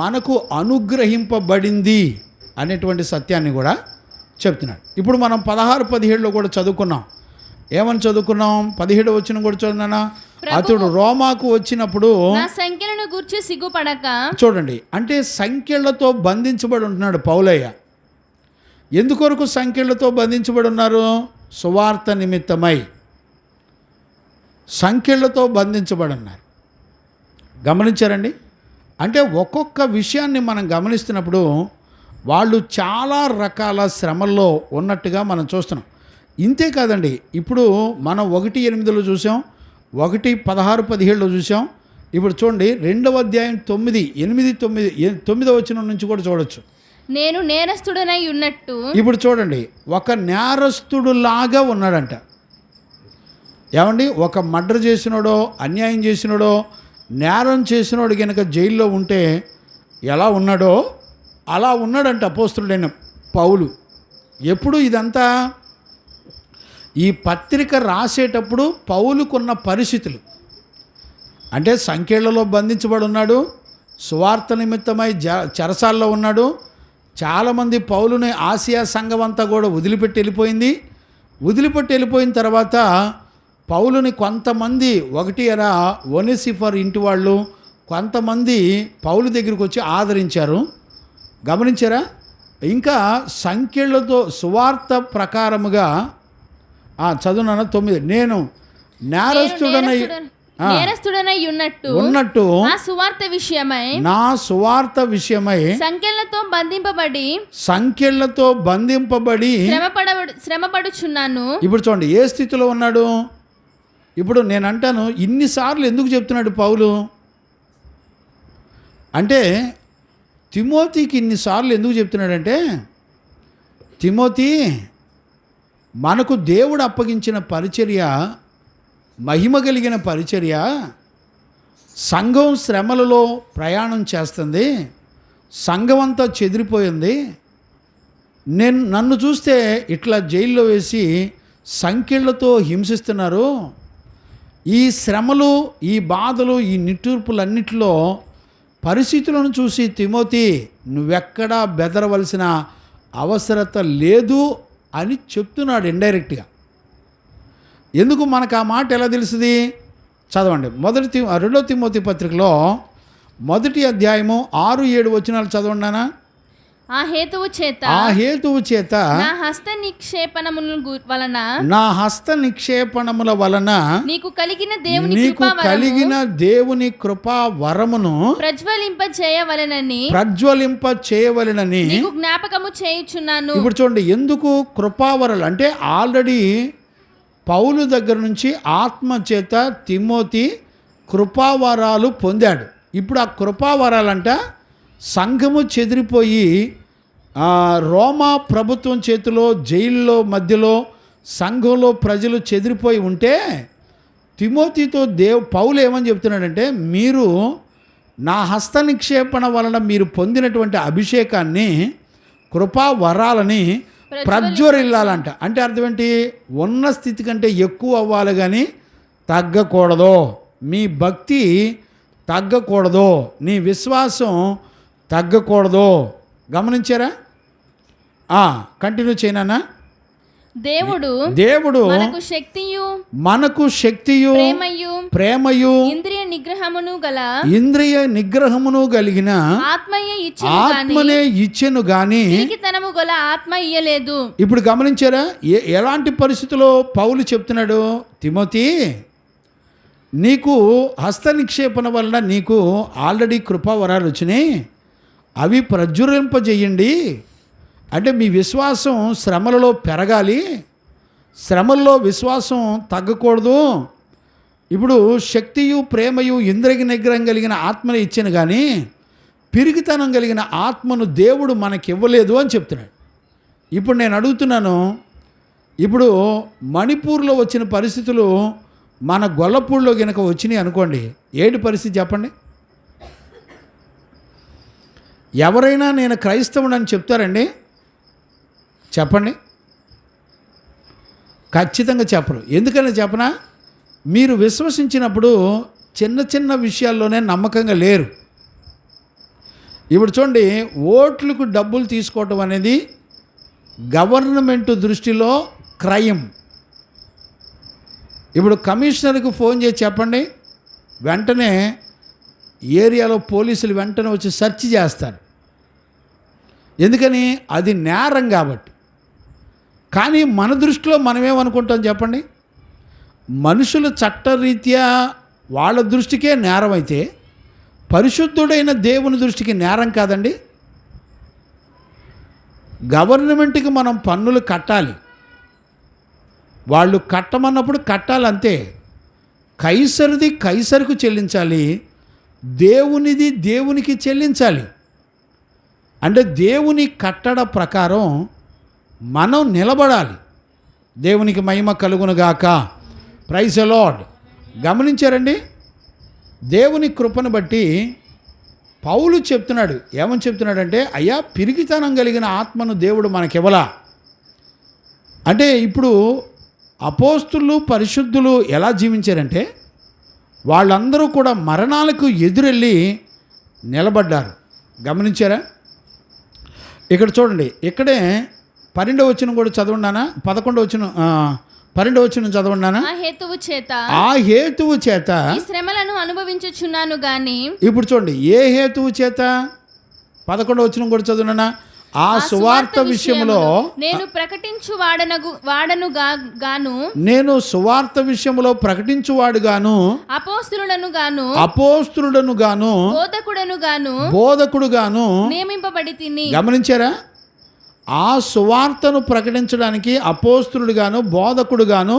మనకు అనుగ్రహింపబడింది అనేటువంటి సత్యాన్ని కూడా చెప్తున్నాడు. ఇప్పుడు మనం 16-17లో కూడా చదువుకున్నాం. ఏమని చదువుకున్నాం? 17 వచనం కూడా చదువునా? అతడు రోమాకు వచ్చినప్పుడు నా సంఖ్యలను గూర్చి సిగ్గుపడక. చూడండి, అంటే సంఖ్యలతో బంధించబడి ఉంటున్నాడు పౌలయ్య. ఎందుకొరకు సంఖ్యలతో బంధించబడి ఉన్నారు? సువార్త నిమిత్తమై సంఖ్యలతో బంధించబడి ఉన్నారు. గమనించారండి? అంటే ఒక్కొక్క విషయాన్ని మనం గమనిస్తున్నప్పుడు వాళ్ళు చాలా రకాల శ్రమల్లో ఉన్నట్టుగా మనం చూస్తున్నాం. ఇంతే కాదండి, ఇప్పుడు మనం 1:8లో చూసాం, 1:16-17లో చూసాం. ఇప్పుడు చూడండి 2వ అధ్యాయం 9 వచనం నుంచి కూడా చూడొచ్చు. నేను నేరస్తుడనై ఉన్నట్టు. ఇప్పుడు చూడండి, ఒక నేరస్తుడులాగా ఉన్నాడంట. ఏమండి? ఒక మర్డర్ చేసినోడో, అన్యాయం చేసినోడో, నేరం చేసినోడు కనుక జైల్లో ఉంటే ఎలా ఉన్నాడో అలా ఉన్నాడంట అపోస్తలుడైన పౌలు. ఎప్పుడు ఇదంతా ఈ పత్రిక రాసేటప్పుడు పౌలుకున్న పరిస్థితులు, అంటే సంఖ్యలలో బంధించబడి ఉన్నాడు, సువార్త నిమిత్తమై చెరసాల్లో ఉన్నాడు. చాలామంది పౌలుని ఆసియా సంఘం అంతా కూడా వదిలిపెట్టి వెళ్ళిపోయిన తర్వాత పౌలుని కొంతమంది, ఒనేసిఫర్ ఇంటి వాళ్ళు కొంతమంది పౌలు దగ్గరికి వచ్చి ఆదరించారు. గమనించారా? ఇంకా సంఖ్యలతో సువార్త ప్రకారముగా చదువునా 9, నేను నేరస్తుడనై ఉన్నట్టు నా సువార్త విషయమై సంఖ్యలతో బంధింపబడి శ్రమపడుచున్నాను. ఇప్పుడు చూడండి ఏ స్థితిలో ఉన్నాడు. ఇప్పుడు నేను అంటాను, ఇన్నిసార్లు ఎందుకు చెప్తున్నాడు పౌలు అంటే, తిమోతికి ఇన్నిసార్లు ఎందుకు చెప్తున్నాడంటే, తిమోతి, మనకు దేవుడు అప్పగించిన పరిచర్య మహిమ కలిగిన పరిచర్య. సంఘం శ్రమలలో ప్రయాణం చేస్తుంది, సంఘం అంతా చెదిరిపోయింది. నన్ను చూస్తే ఇట్లా జైల్లో వేసి సంఖ్యలతో హింసిస్తున్నారు. ఈ శ్రమలు, ఈ బాధలు, ఈ నిట్టూర్పులన్నిటిలో పరిస్థితులను చూసి తిమోతి, నువ్వెక్కడా బెదరవలసిన అవసరత లేదు అని చెప్తున్నాడు ఇండైరెక్ట్గా. ఎందుకు మనకు ఆ మాట ఎలా తెలుస్తుంది? చదవండి. 2వ తిమోతి పత్రికలో 1వ అధ్యాయము 6-7 వచనాలు చదవండినా. ఆ హేతువు చేత నా హస్త నిక్షేపణముల వలన నీకు కలిగిన దేవుని కృపా వరమును ప్రజ్వలింప చేయవలెనని నీకు జ్ఞాపకము చేయుచున్నాను. ఇప్పుడు చూడండి, ఎందుకు కృపావరాలు అంటే, ఆల్రెడీ పౌలు దగ్గర నుంచి ఆత్మ చేత తిమోతి కృపావరాలు పొందాడు. ఇప్పుడు ఆ కృపావరాలంట సంఘము చెదిరిపోయి రోమా ప్రభుత్వం చేతిలో, జైల్లో మధ్యలో, సంఘంలో ప్రజలు చెదిరిపోయి ఉంటే తిమోతితో పౌలు ఏమని చెప్తున్నాడంటే, మీరు నా హస్త నిక్షేపణ వలన మీరు పొందినటువంటి అభిషేకాన్ని, కృపా వరాలని ప్రజ్వరిల్లాలంట. అంటే అర్థం ఏంటి? ఉన్న స్థితి కంటే ఎక్కువ అవ్వాలి కానీ తగ్గకూడదు. మీ భక్తి తగ్గకూడదు, నీ విశ్వాసం తగ్గకూడదు. గమనించారా? కంటిన్యూ చేయనా? దేవుడు మనకు శక్తియు ప్రేమయు ఇంద్రియ నిగ్రహమును కలిగిన ఆత్మనే ఇచ్చెను గాని ఆత్మ ఇయ్యలేదు. ఇప్పుడు గమనించారా ఎలాంటి పరిస్థితుల్లో పౌలు చెప్తున్నాడు? తిమోతి, నీకు హస్త నిక్షేపణ వలన నీకు ఆల్రెడీ కృపావరాలు వచ్చినాయి, అవి ప్రజ్వరింపజేయండి. అంటే మీ విశ్వాసం శ్రమలలో పెరగాలి, శ్రమల్లో విశ్వాసం తగ్గకూడదు. ఇప్పుడు శక్తియు ప్రేమయు ఇంద్రియ నిగ్రహం కలిగిన ఆత్మని ఇచ్చాను కానీ పిరికితనం కలిగిన ఆత్మను దేవుడు మనకివ్వలేదు అని చెప్తున్నాడు. ఇప్పుడు నేను అడుగుతున్నాను, ఇప్పుడు మణిపూర్లో వచ్చిన పరిస్థితులు మన గొల్లపూడిలో కనుక వచ్చినాయి అనుకోండి, ఏంటి పరిస్థితి చెప్పండి? ఎవరైనా నేను క్రైస్తవుడని చెప్తారండి? చెప్పండి. ఖచ్చితంగా చెప్పరు. ఎందుకని చెప్పనా? మీరు విశ్వసించినప్పుడు చిన్న చిన్న విషయాల్లోనే నమ్మకంగా లేరు. ఇప్పుడు చూడండి, ఓట్లకు డబ్బులు తీసుకోవటం అనేది గవర్నమెంట్ దృష్టిలో క్రైమ్. ఇప్పుడు కమిషనర్కి ఫోన్ చేసి చెప్పండి, వెంటనే ఏరియాలో పోలీసులు వెంటనే వచ్చి సెర్చ్ చేస్తారు. ఎందుకని? అది నేరం కాబట్టి. కానీ మన దృష్టిలో మనమేమనుకుంటాం చెప్పండి? మనుషుల చట్టరీత్యా వాళ్ళ దృష్టికే నేరం అయితే పరిశుద్ధుడైన దేవుని దృష్టికి నేరం కాదండి. గవర్నమెంట్కి మనం పన్నులు కట్టాలి, వాళ్ళు కట్టమన్నప్పుడు కట్టాలంతే. కైసరుది కైసరుకు చెల్లించాలి, దేవునిది దేవునికి చెల్లించాలి. అంటే దేవుని కట్టడ ప్రకారం మనం నిలబడాలి. దేవునికి మహిమ కలుగునుగాక. Praise the Lord. గమనించారండి? దేవుని కృపను బట్టి పౌలు చెప్తున్నాడు. ఏమని చెప్తున్నాడంటే, అయ్యా పిరికితనం కలిగిన ఆత్మను దేవుడు మనకివ్వలా. అంటే ఇప్పుడు అపోస్తులు పరిశుద్ధులు ఎలా జీవించారంటే, వాళ్ళందరూ కూడా మరణాలకు ఎదురెళ్ళి నిలబడ్డారు. గమనించారా? ఇక్కడ చూడండి, ఇక్కడే 12వ వచనం కూడా చదవండానా? 11వ వచనం 12వ వచనం చదవండానా? ఆ హేతువు చేత ఈ శ్రమలను అనుభవించుచున్నాను గాని. ఇప్పుడు చూడండి, ఏ హేతువు చేత? 11వ వచనం కూడా చదవండానా? ఆ సువార్త విషయంలో నేను నేను సువార్త విషయంలో ప్రకటించువాడుగాను, అపోస్తులుడను గాను బోధకుడు గాను నియమింపబడి తిని. గమనించారా? ఆ సువార్తను ప్రకటించడానికి అపోస్తులుడు గాను బోధకుడు గాను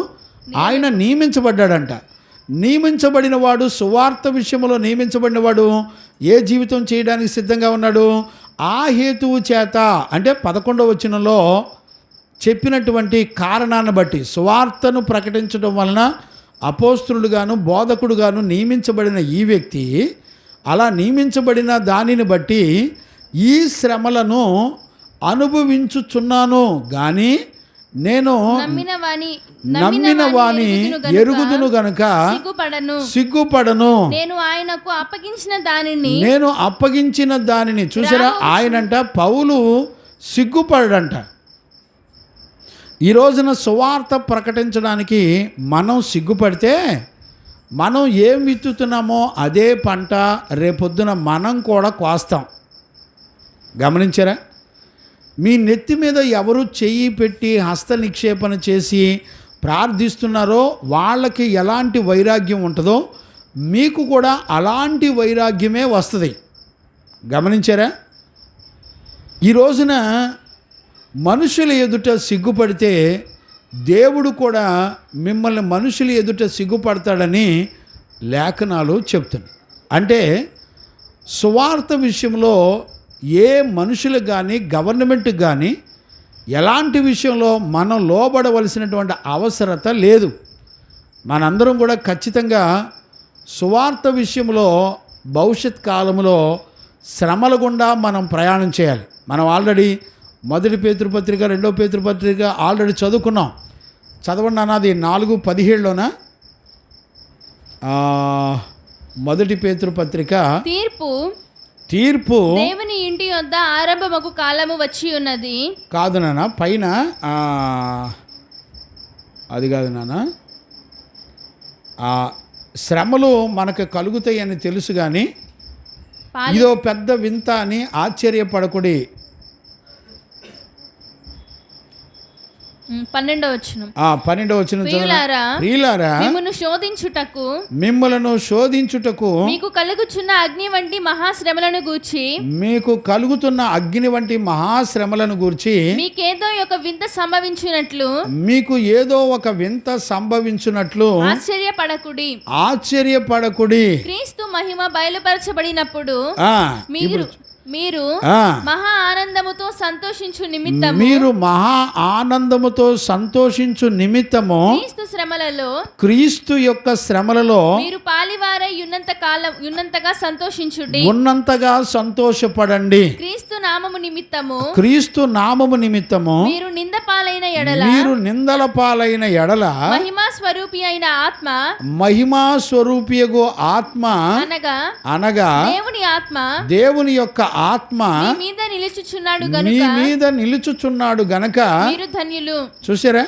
ఆయన నియమించబడ్డాడంట. నియమించబడిన వాడు, సువార్త విషయంలో నియమించబడిన వాడు ఏ జీవితం చేయడానికి సిద్ధంగా ఉన్నాడు? ఆ హేతువు చేత అంటే 11వ వచనంలో చెప్పినటువంటి కారణాన్ని బట్టి, సువార్తను ప్రకటించడం వలన అపోస్తులుగాను బోధకుడుగాను నియమించబడిన ఈ వ్యక్తి అలా నియమించబడిన దానిని బట్టి ఈ శ్రమలను అనుభవించుచున్నాను గాని నేను నమ్మిన వాని ఎరుగుదును గనుక సిగ్గుపడను. నేను అప్పగించిన దానిని చూసారా? ఆయనంట పౌలు సిగ్గుపడడంట. ఈ రోజున సువార్త ప్రకటించడానికి మనం సిగ్గుపడితే మనం ఏం విత్తుతున్నామో అదే పంట రేపొద్దున మనం కూడా కోస్తాం. గమనించారా? మీ నెత్తి మీద ఎవరు చెయ్యి పెట్టి హస్త నిక్షేపణ చేసి ప్రార్థిస్తున్నారో వాళ్ళకి ఎలాంటి వైరాగ్యం ఉంటుందో మీకు కూడా అలాంటి వైరాగ్యమే వస్తుంది. గమనించారా? ఈ రోజున మనుషుల ఎదుట సిగ్గుపడితే దేవుడు కూడా మిమ్మల్ని మనుషుల ఎదుట సిగ్గుపడతాడని లేఖనాలు చెప్తున్నాయి. అంటే సువార్త విషయంలో ఏ మనుషులకు కానీ గవర్నమెంట్కి కానీ ఎలాంటి విషయంలో మనం లోబడవలసినటువంటి అవసరత లేదు. మనందరం కూడా ఖచ్చితంగా సువార్త విషయంలో భవిష్యత్ కాలంలో శ్రమల గుండా మనం ప్రయాణం చేయాలి. మనం ఆల్రెడీ 1 పేతురు పత్రిక 2 పేతురు పత్రిక ఆల్రెడీ చదువుకున్నాం. చదవండి అన్నది 4:17లోన 1 పేతురు పత్రిక తీర్పు దేవుని ఇంటి యొద్ద ఆరంభమగు కాలము వచ్చి ఉన్నది. కాదు నాన్న, పైన అది కాదు నాన్న, శ్రమలు మనకు కలుగుతాయని తెలుసు కానీ ఇదో పెద్ద వింత అని ఆశ్చర్యపడకుడి. 12వ వచనం. 12వ వచనం. ప్రియులారా, మిమ్ములను శోధించుటకు మీకు కలుగుతున్న అగ్ని వంటి మహాశ్రమలను గూర్చి మీకేదో ఒక వింత సంభవించునట్లు ఆశ్చర్యపడకుడి. క్రీస్తు మహిమ బయలుపరచబడినప్పుడు మీరు మహా ఆనందముతో సంతోషించు నిమిత్తము క్రీస్తు యొక్క శ్రమలలో మీరు పాలివారై ఉన్నంతగా సంతోషపడండి. క్రీస్తు నామము నిమిత్తము మీరు నిందల పాలైన ఎడల మహిమా స్వరూపియగు ఆత్మ అనగా దేవుని యొక్క ఆత్మ మీ మీద నిలుచుచున్నాడు గనక మీరు ధన్యులు. చూసారా,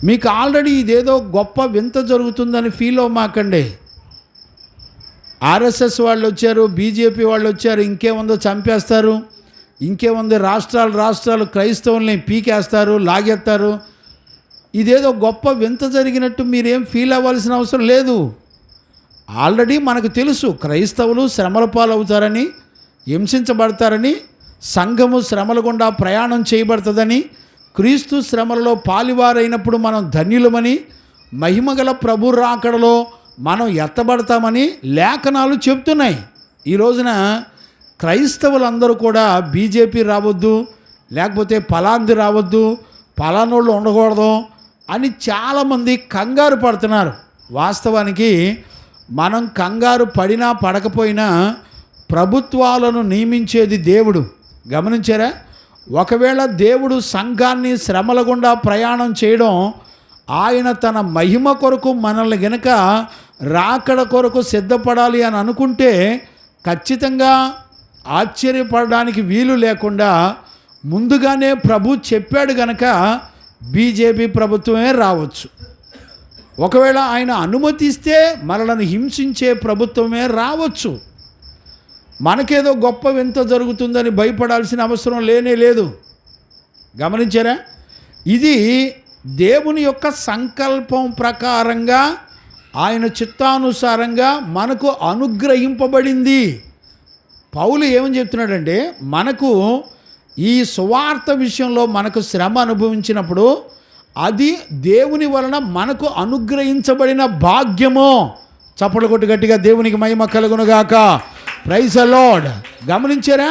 మీకు ఆల్రెడీ ఇదేదో గొప్ప వింత జరుగుతుందని ఫీల్ అవ్వమాకండి. ఆర్ఎస్ఎస్ వాళ్ళు వచ్చారు, బీజేపీ వాళ్ళు వచ్చారు, ఇంకేముందో చంపేస్తారు, ఇంకేముందో రాష్ట్రాలు క్రైస్తవుల్ని పీకేస్తారు, లాగేస్తారు. ఇదేదో గొప్ప వింత జరిగినట్టు మీరేం ఫీల్ అవ్వాల్సిన అవసరం లేదు. ఆల్రెడీ మనకు తెలుసు క్రైస్తవులు శ్రమల పాలవుతారని, హింసించబడతారని, సంఘము శ్రమల గుండా ప్రయాణం చేయబడుతుందని, క్రీస్తు శ్రమలలో పాలివారైనప్పుడు మనం ధన్యులమని, మహిమగల ప్రభు రాకడలో మనం ఎత్తబడతామని లేఖనాలు చెప్తున్నాయి. ఈ రోజున క్రైస్తవులందరూ కూడా బీజేపీ రావద్దు, లేకపోతే పలాంది రావద్దు, పలానోళ్ళు ఉండకూడదు అని చాలామంది కంగారు పడుతున్నారు. వాస్తవానికి మనం కంగారు పడినా పడకపోయినా ప్రభుత్వాలను నియమించేది దేవుడు. గమనించారా? ఒకవేళ దేవుడు సంఘాన్ని శ్రమల గుండా ప్రయాణం చేయడం, ఆయన తన మహిమ కొరకు మనల్ని గనక రాకడ కొరకు సిద్ధపడాలి అని అనుకుంటే ఖచ్చితంగా ఆశ్చర్యపడడానికి వీలు లేకుండా ముందుగానే ప్రభు చెప్పాడు గనక బీజేపీ ప్రభుత్వమే రావచ్చు. ఒకవేళ ఆయన అనుమతిస్తే మనల్ని హింసించే ప్రభుత్వమే రావచ్చు. మనకేదో గొప్ప వింత జరుగుతుందని భయపడాల్సిన అవసరం లేనే లేదు. గమనించారా? ఇది దేవుని యొక్క సంకల్పం ప్రకారంగా, ఆయన చిత్తానుసారంగా మనకు అనుగ్రహింపబడింది. పౌలు ఏమని చెప్తున్నాడంటే, మనకు ఈ సువార్త విషయంలో మనకు శ్రమ అనుభవించినప్పుడు అది దేవుని వలన మనకు అనుగ్రహించబడిన భాగ్యము. చప్పట్లు కొట్టి గట్టిగా దేవునికి మహిమ కలుగునుగాక. Praise the Lord. గమనించారా?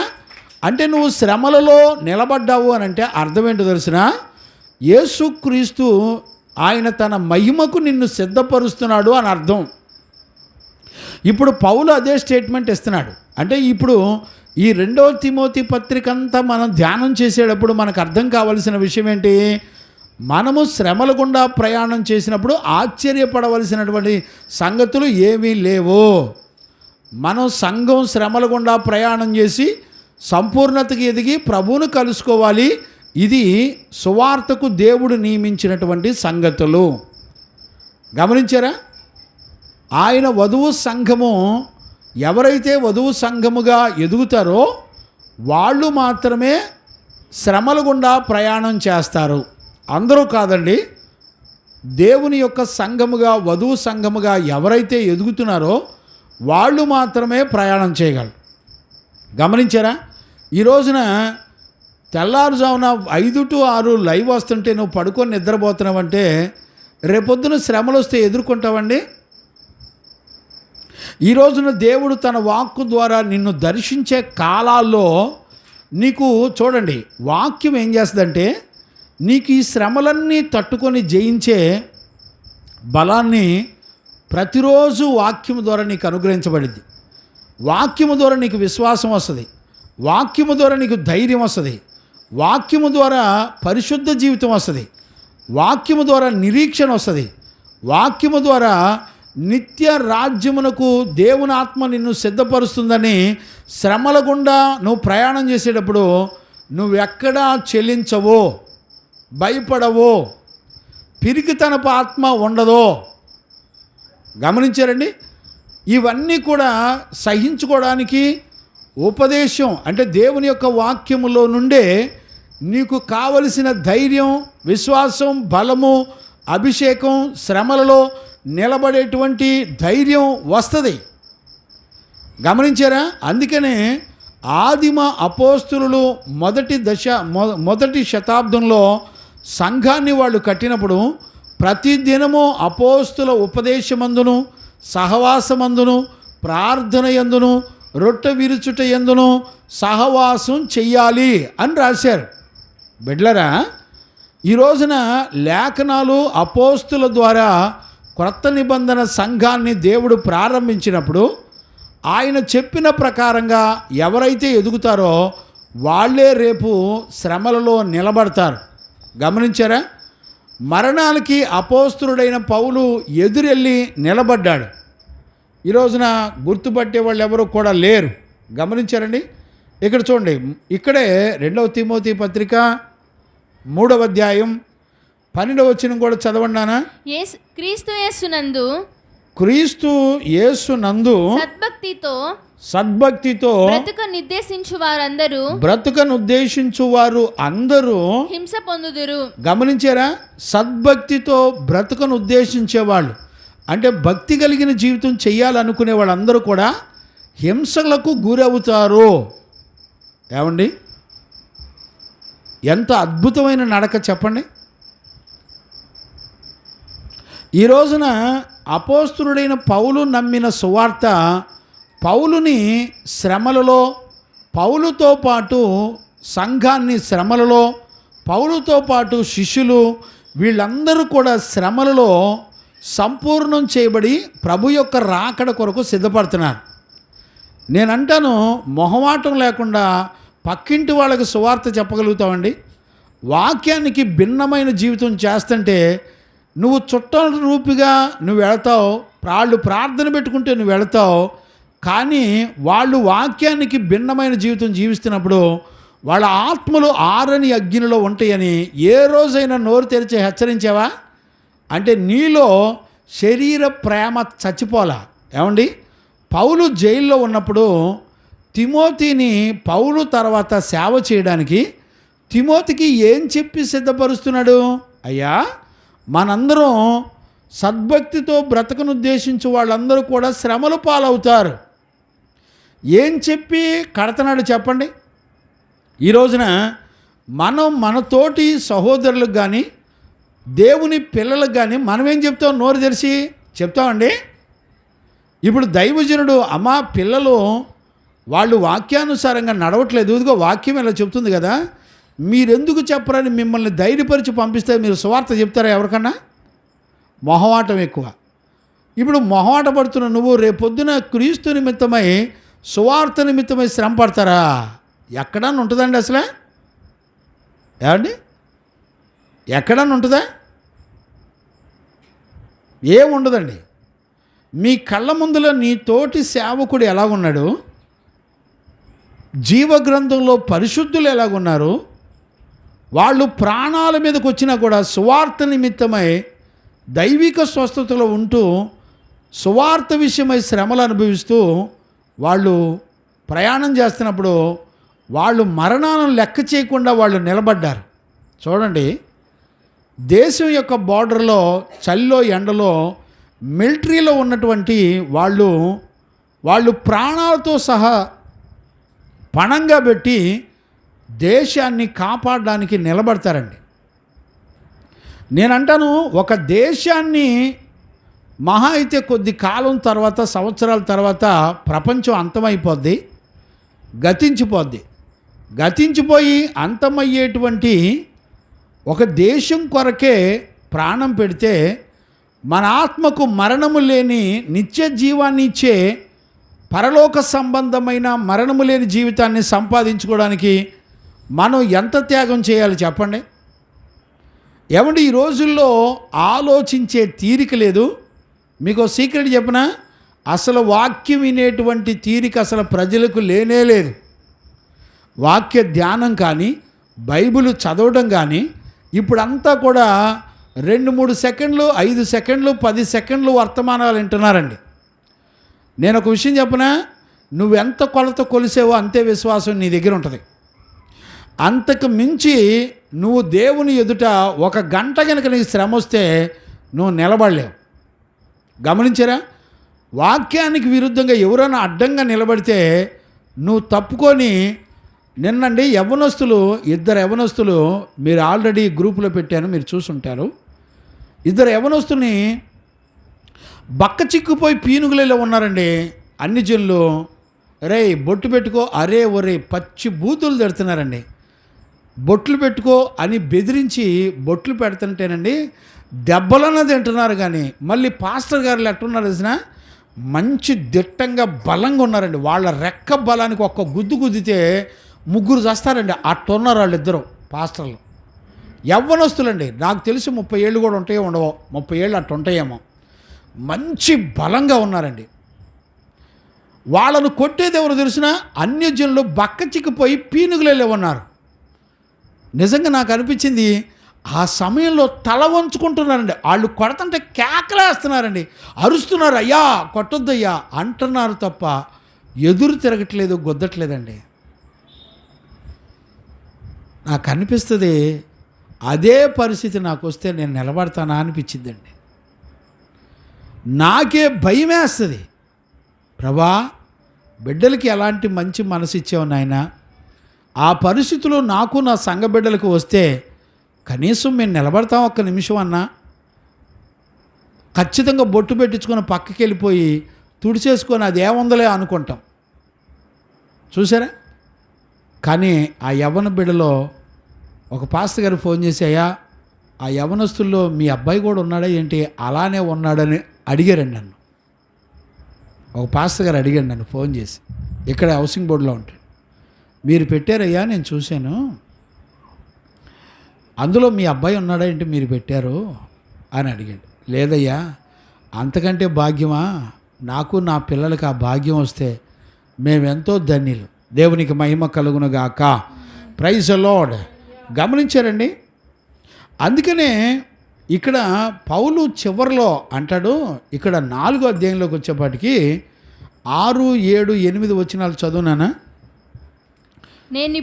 అంటే నువ్వు శ్రమలలో నిలబడ్డావు అని అంటే అర్థం ఏంటో తెలిసిన, యేసుక్రీస్తు ఆయన తన మహిమకు నిన్ను సిద్ధపరుస్తున్నాడు అని అర్థం. ఇప్పుడు పౌలు అదే స్టేట్మెంట్ ఇస్తున్నాడు. అంటే ఇప్పుడు ఈ 2 తిమోతి పత్రిక అంతా మనం ధ్యానం చేసేటప్పుడు మనకు అర్థం కావలసిన విషయం ఏంటి? మనము శ్రమల గుండా ప్రయాణం చేసినప్పుడు ఆశ్చర్యపడవలసినటువంటి సంగతులు ఏమీ లేవు. మనం సంఘం శ్రమల గుండా ప్రయాణం చేసి సంపూర్ణతకి ఎదిగి ప్రభువును కలుసుకోవాలి. ఇది సువార్తకు దేవుడు నియమించినటువంటి సంగతులు. గమనించారా? ఆయన వధువు సంఘము, ఎవరైతే వధువు సంఘముగా ఎదుగుతారో వాళ్ళు మాత్రమే శ్రమల గుండా ప్రయాణం చేస్తారు. అందరూ కాదండి. దేవుని యొక్క సంఘముగా, వధువు సంఘముగా ఎవరైతే ఎదుగుతున్నారో వాళ్ళు మాత్రమే ప్రయాణం చేయగలరు. గమనించారా? ఈ రోజున తెల్లారుజామున 5 to 6 లైవ్ వస్తుంటే నువ్వు పడుకొని నిద్రపోతున్నావంటే రేపొద్దున శ్రమలు వస్తే ఎదుర్కొంటావండి. ఈ రోజున దేవుడు తన వాక్కు ద్వారా నిన్ను దర్శించే కాలాల్లో నీకు చూడండి, వాక్యం ఏం చేస్తుందంటే నీకు ఈ శ్రమలన్నీ తట్టుకొని జయించే బలాన్ని ప్రతిరోజు వాక్యం ద్వారా నీకు అనుగ్రహించబడింది. వాక్యము ద్వారా నీకు విశ్వాసం వస్తుంది, వాక్యము ద్వారా నీకు ధైర్యం వస్తుంది, వాక్యము ద్వారా పరిశుద్ధ జీవితం వస్తుంది, వాక్యము ద్వారా నిరీక్షణ వస్తుంది, వాక్యము ద్వారా నిత్య రాజ్యమునకు దేవుని ఆత్మ నిన్ను సిద్ధపరుస్తుందని శ్రమల గుండా నువ్వు ప్రయాణం చేసేటప్పుడు నువ్వెక్కడా చెల్లించవో, భయపడవో, పిరికితనపు ఆత్మ ఉండదో. గమనించారండి? ఇవన్నీ కూడా సహించుకోవడానికి ఉపదేశం అంటే దేవుని యొక్క వాక్యములో నుండే నీకు కావలసిన ధైర్యం, విశ్వాసం, బలము, అభిషేకం, శ్రమలలో నిలబడేటువంటి ధైర్యం వస్తుంది. గమనించారా? అందుకనే ఆదిమ అపోస్తులు మొదటి శతాబ్దంలో సంఘాన్ని వాళ్ళు కట్టినప్పుడు ప్రతిదినము అపోస్తుల ఉపదేశమందును, సహవాసమందును, ప్రార్థన యందును, రొట్టె విరుచుట యందును సహవాసం చెయ్యాలి అని రాశారు. బిడ్లరా, ఈ రోజున లేఖనాలు అపోస్తుల ద్వారా క్రొత్త నిబంధన సంఘాన్ని దేవుడు ప్రారంభించినప్పుడు ఆయన చెప్పిన ప్రకారంగా ఎవరైతే ఎదుగుతారో వాళ్ళే రేపు శ్రమలలో నిలబడతారు. గమనించారా? మరణానికి అపోస్తులుడైన పౌలు ఎదురెళ్ళి నిలబడ్డాడు. ఈ రోజున గుర్తుపట్టే వాళ్ళు ఎవరు కూడా లేరు. గమనించారండి? ఇక్కడ చూడండి, ఇక్కడే 2 తిమోతి పత్రిక 3వ అధ్యాయం 12వ వచనం కూడా చదవండానా? క్రీస్తు యేసు నందు సద్భక్తితో బ్రతుకను ఉద్దేశించు వారు అందరూ హింస పొందుదురు. గమనించారా? సద్భక్తితో బ్రతుకను ఉద్దేశించేవాళ్ళు అంటే భక్తి కలిగిన జీవితం చెయ్యాలనుకునే వాళ్ళందరూ కూడా హింసలకు గురవుతారు. ఏమండి, ఎంత అద్భుతమైన నడక చెప్పండి. ఈ రోజున అపోస్తులుడైన పౌలు నమ్మిన సువార్త పౌలుని శ్రమలలో, పౌలుతో పాటు సంఘాన్ని శ్రమలలో, పౌలుతో పాటు శిష్యులు వీళ్ళందరూ కూడా శ్రమలలో సంపూర్ణం చేయబడి ప్రభు యొక్క రాకడ కొరకు సిద్ధపడుతున్నారు. నేనంటాను, మొహమాటం లేకుండా పక్కింటి వాళ్ళకి సువార్త చెప్పగలుగుతావండి. వాక్యానికి భిన్నమైన జీవితం చేస్తుంటే నువ్వు చుట్టాల రూపిగా నువ్వు వెళతావు, వాళ్ళు ప్రార్థన పెట్టుకుంటే నువ్వు వెళతావు. కానీ వాళ్ళు వాక్యానికి భిన్నమైన జీవితం జీవిస్తున్నప్పుడు వాళ్ళ ఆత్మలు ఆరని అగ్నిలో ఉంటాయని ఏ రోజైనా నోరు తెరిచి హెచ్చరించావా? అంటే నీలో శరీర ప్రేమ చచ్చిపోలా. ఏమండి, పౌలు జైల్లో ఉన్నప్పుడు తిమోతిని పౌలు తర్వాత సేవ చేయడానికి తిమోతికి ఏం చెప్పి సిద్ధపరుస్తున్నాడు? అయ్యా, మనందరం సద్భక్తితో బ్రతకను ఉద్దేశించి వాళ్ళందరూ కూడా శ్రమలు పాలవుతారు. ఏం చెప్పి కడతనాడు చెప్పండి? ఈ రోజున మనం మనతోటి సహోదరులకు కానీ దేవుని పిల్లలకు కానీ మనమేం చెప్తాం? నోరు తెరిచి చెప్తామండి. ఇప్పుడు దైవజనుడు, అమ్మా పిల్లలు వాళ్ళు వాక్యానుసారంగా నడవట్లేదు, ఇదిగో వాక్యం ఇలా చెప్తుంది కదా, మీరెందుకు చెప్పరని మిమ్మల్ని ధైర్యపరిచి పంపిస్తే మీరు సువార్త చెప్తారా ఎవరికన్నా? మొహమాటం ఎక్కువ. ఇప్పుడు మొహమాట పడుతున్న నువ్వు రేపొద్దున క్రీస్తు నిమిత్తమై సువార్త నిమిత్తమై శ్రమ పడతారా? ఎక్కడన్నా ఉంటుందండి అసలే? ఏమండి, ఎక్కడన్నా ఉంటుందా? ఏముండదండి. మీ కళ్ళ ముందులో నీ తోటి సేవకుడు ఎలాగున్నాడు, జీవగ్రంథంలో పరిశుద్ధులు ఎలాగున్నారు, వాళ్ళు ప్రాణాల మీదకి వచ్చినా కూడా సువార్త నిమిత్తమై దైవిక స్వస్థతలో ఉంటూ సువార్త విషయమై శ్రమలు అనుభవిస్తూ వాళ్ళు ప్రయాణం చేస్తున్నప్పుడు వాళ్ళు మరణాలను లెక్క చేయకుండా వాళ్ళు నిలబడ్డారు. చూడండి, దేశం యొక్క బార్డర్లో చలిలో ఎండలో మిలిటరీలో ఉన్నటువంటి వాళ్ళు ప్రాణాలతో సహా పణంగా పెట్టి దేశాన్ని కాపాడడానికి నిలబడతారండి. నేనంటాను, ఒక దేశాన్ని మహా అయితే కొద్ది కాలం తర్వాత, సంవత్సరాల తర్వాత ప్రపంచం అంతమైపోద్ది, గతించిపోద్ది. గతించిపోయి అంతమయ్యేటువంటి ఒక దేశం కొరకే ప్రాణం పెడితే మన ఆత్మకు మరణము లేని నిత్య జీవాన్ని ఇచ్చే పరలోక సంబంధమైన మరణము లేని జీవితాన్ని సంపాదించుకోవడానికి మనం ఎంత త్యాగం చేయాలి చెప్పండి. ఏమంటే ఈ రోజుల్లో ఆలోచించే తీరిక లేదు. మీకు సీక్రెట్ చెప్పనా, అసలు వాక్యం వినేటువంటి తీరిక అసలు ప్రజలకు లేనే లేదు. వాక్య ధ్యానం కానీ, బైబిల్ చదవడం కానీ ఇప్పుడంతా కూడా 2-3 సెకండ్లు, 5 సెకండ్లు, 10 సెకండ్లు వర్తమానాలు వింటున్నారండి. నేను ఒక విషయం చెప్పనా, నువ్వెంత కొలత కొలిసేవో అంతే విశ్వాసం నీ దగ్గర ఉంటుంది. అంతకు మించి నువ్వు దేవుని ఎదుట 1 గంట కనుక నీకు శ్రమ వస్తే నువ్వు నిలబడలేవు. గమనించారా? వాక్యానికి విరుద్ధంగా ఎవరైనా అడ్డంగా నిలబడితే నువ్వు తప్పుకొని, నిన్నండి ఇద్దరు యవ్వనస్తులు మీరు ఆల్రెడీ గ్రూపులో పెట్టాను, మీరు చూసుంటారు. ఇద్దరు యవ్వనస్తుల్ని బక్క చిక్కుపోయి పీనుగులలో ఉన్నారండి. అన్ని జనులు రే బొట్టు పెట్టుకో, అరే ఒరే పచ్చి బూతులు తిడుతున్నారండి. బొట్లు పెట్టుకో అని బెదిరించి బొట్లు పెడుతుంటేనండి దెబ్బలన్న తింటున్నారు. కానీ మళ్ళీ పాస్టర్ గారు ఎట్టున్నారు తెలిసిన, మంచి దిట్టంగా బలంగా ఉన్నారండి. వాళ్ళ రెక్క బలానికి ఒక్క గుద్దు గుద్దితే 3 చేస్తారండి. అట్టున్నారు వాళ్ళిద్దరు పాస్టర్లు, యవ్వనస్తులండి. నాకు తెలిసి 30 ఏళ్ళు కూడా ఉంటాయో ఉండవో, 30 ఏళ్ళు అట్టు ఉంటాయేమో. మంచి బలంగా ఉన్నారండి. వాళ్ళను కొట్టేది ఎవరు తెలిసిన, అన్యజనులు బక్క చిక్కిపోయి పీనుగులే ఉన్నారు. నిజంగా నాకు అనిపించింది, ఆ సమయంలో తల వంచుకుంటున్నారండి. వాళ్ళు కొడతంటే కేకలేస్తున్నారండి, అరుస్తున్నారు, అయ్యా కొట్టొద్దయ్యా అంటున్నారు తప్ప ఎదురు తిరగట్లేదు, గుద్దట్లేదండి. నాకు అనిపిస్తుంది అదే పరిస్థితి నాకు వస్తే నేను నిలబడతానా అనిపించిందండి. నాకే భయం వేస్తుంది. ప్రభా, బిడ్డలకి ఎలాంటి మంచి మనసు ఇచ్చావు నాయనా, ఆ పరిస్థితులు నాకు నా సంఘ బిడ్డలకు వస్తే కనీసం మేము నిలబడతాం 1 నిమిషం అన్నా. ఖచ్చితంగా బొట్టు పెట్టించుకొని పక్కకి వెళ్ళిపోయి తుడిచేసుకొని అది ఏముందలే అనుకుంటాం. చూసారా? కానీ ఆ యవ్వన బిడ్డలో ఒక పాస్టర్ గారు ఫోన్ చేసి, అయ్యా ఆ యవ్వనస్తుల్లో మీ అబ్బాయి కూడా ఉన్నాడా ఏంటి, అలానే ఉన్నాడని అడిగారండి నన్ను. ఒక పాస్టర్ గారు అడిగాడు నన్ను ఫోన్ చేసి, ఇక్కడ హౌసింగ్ బోర్డులో ఉంటాడు, మీరు పెట్టారయ్యా నేను చూశాను, అందులో మీ అబ్బాయి ఉన్నాడా ఏంటి మీరు పెట్టారు అని అడిగాడు. లేదయ్యా, అంతకంటే భాగ్యమా, నాకు నా పిల్లలకి ఆ భాగ్యం వస్తే మేమెంతో ధన్యులు. దేవునికి మహిమ కలుగునుగాక. Praise the Lord. గమనించారండి? అందుకనే ఇక్కడ పౌలు చివరిలో అంటాడు, ఇక్కడ 4వ అధ్యాయంలోకి వచ్చేపాటికి 6, 7, 8 వచనాలు చదువునానా. నేను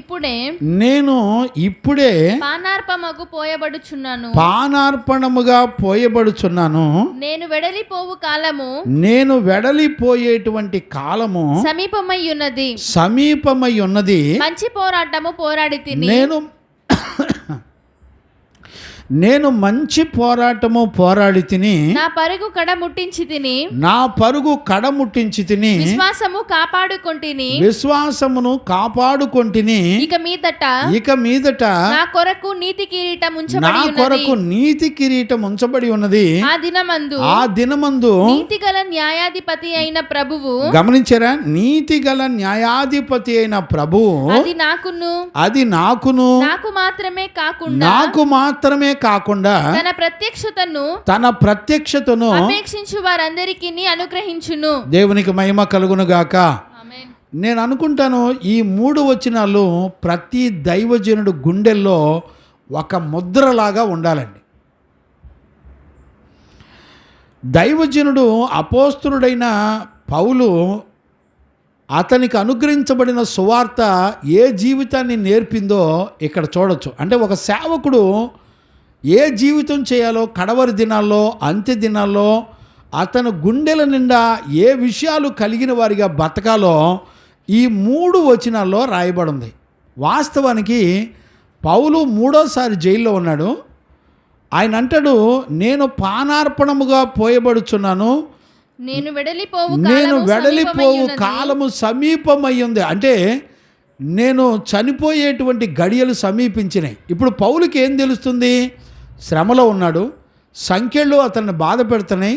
ఇప్పుడే పానార్పణముగా పోయబడుచున్నాను. నేను వెడలిపోయేటువంటి కాలము సమీపమై ఉన్నది. మంచి పోరాటము పోరాడితిని. నేను మంచి పోరాటము పోరాడి తిని, నా పరుగు కడముట్టించి తిని, విశ్వాసమును కాపాడుకొంటిని. ఇక మీదట నా కొరకు నీతి కిరీటం ఉంచబడి ఉన్నది. ఆ దినమందు నీతిగల న్యాయాధిపతి అయిన ప్రభువు. గమనించారా? నీతిగల న్యాయాధిపతి అయిన ప్రభువు అది నాకును నాకు మాత్రమే కాకుండా తన ప్రత్యక్షతను అపేక్షించు వారందరికీ అనుగ్రహించును. దేవునికి మహిమ కలుగును గాక. నేను అనుకుంటాను ఈ 3 వచనాలు ప్రతి దైవజనుడు గుండెల్లో ఒక ముద్రలాగా ఉండాలండి. దైవజనుడు అపోస్తలుడైన పౌలు అతనికి అనుగ్రహించబడిన సువార్త ఏ జీవితాన్ని నేర్పిందో ఇక్కడ చూడొచ్చు. అంటే ఒక సేవకుడు ఏ జీవితం చేయాలో కడవరి దినాల్లో, అంత్య దినాల్లో అతను గుండెల నిండా ఏ విషయాలు కలిగిన వారిగా బతకాలో ఈ 3 వచనాల్లో రాయబడి ఉంది. వాస్తవానికి పౌలు 3వ సారి జైల్లో ఉన్నాడు. ఆయన అంటాడు, నేను పానార్పణముగా పోయబడుచున్నాను, నేను నేను వెడలిపోవు కాలము సమీపమయ్యింది. అంటే నేను చనిపోయేటువంటి గడియలు సమీపించినాయి. ఇప్పుడు పౌలుకి ఏం తెలుస్తుంది? శ్రమలో ఉన్నాడు, సంఖ్యలు అతన్ని బాధ పెడుతున్నాయి.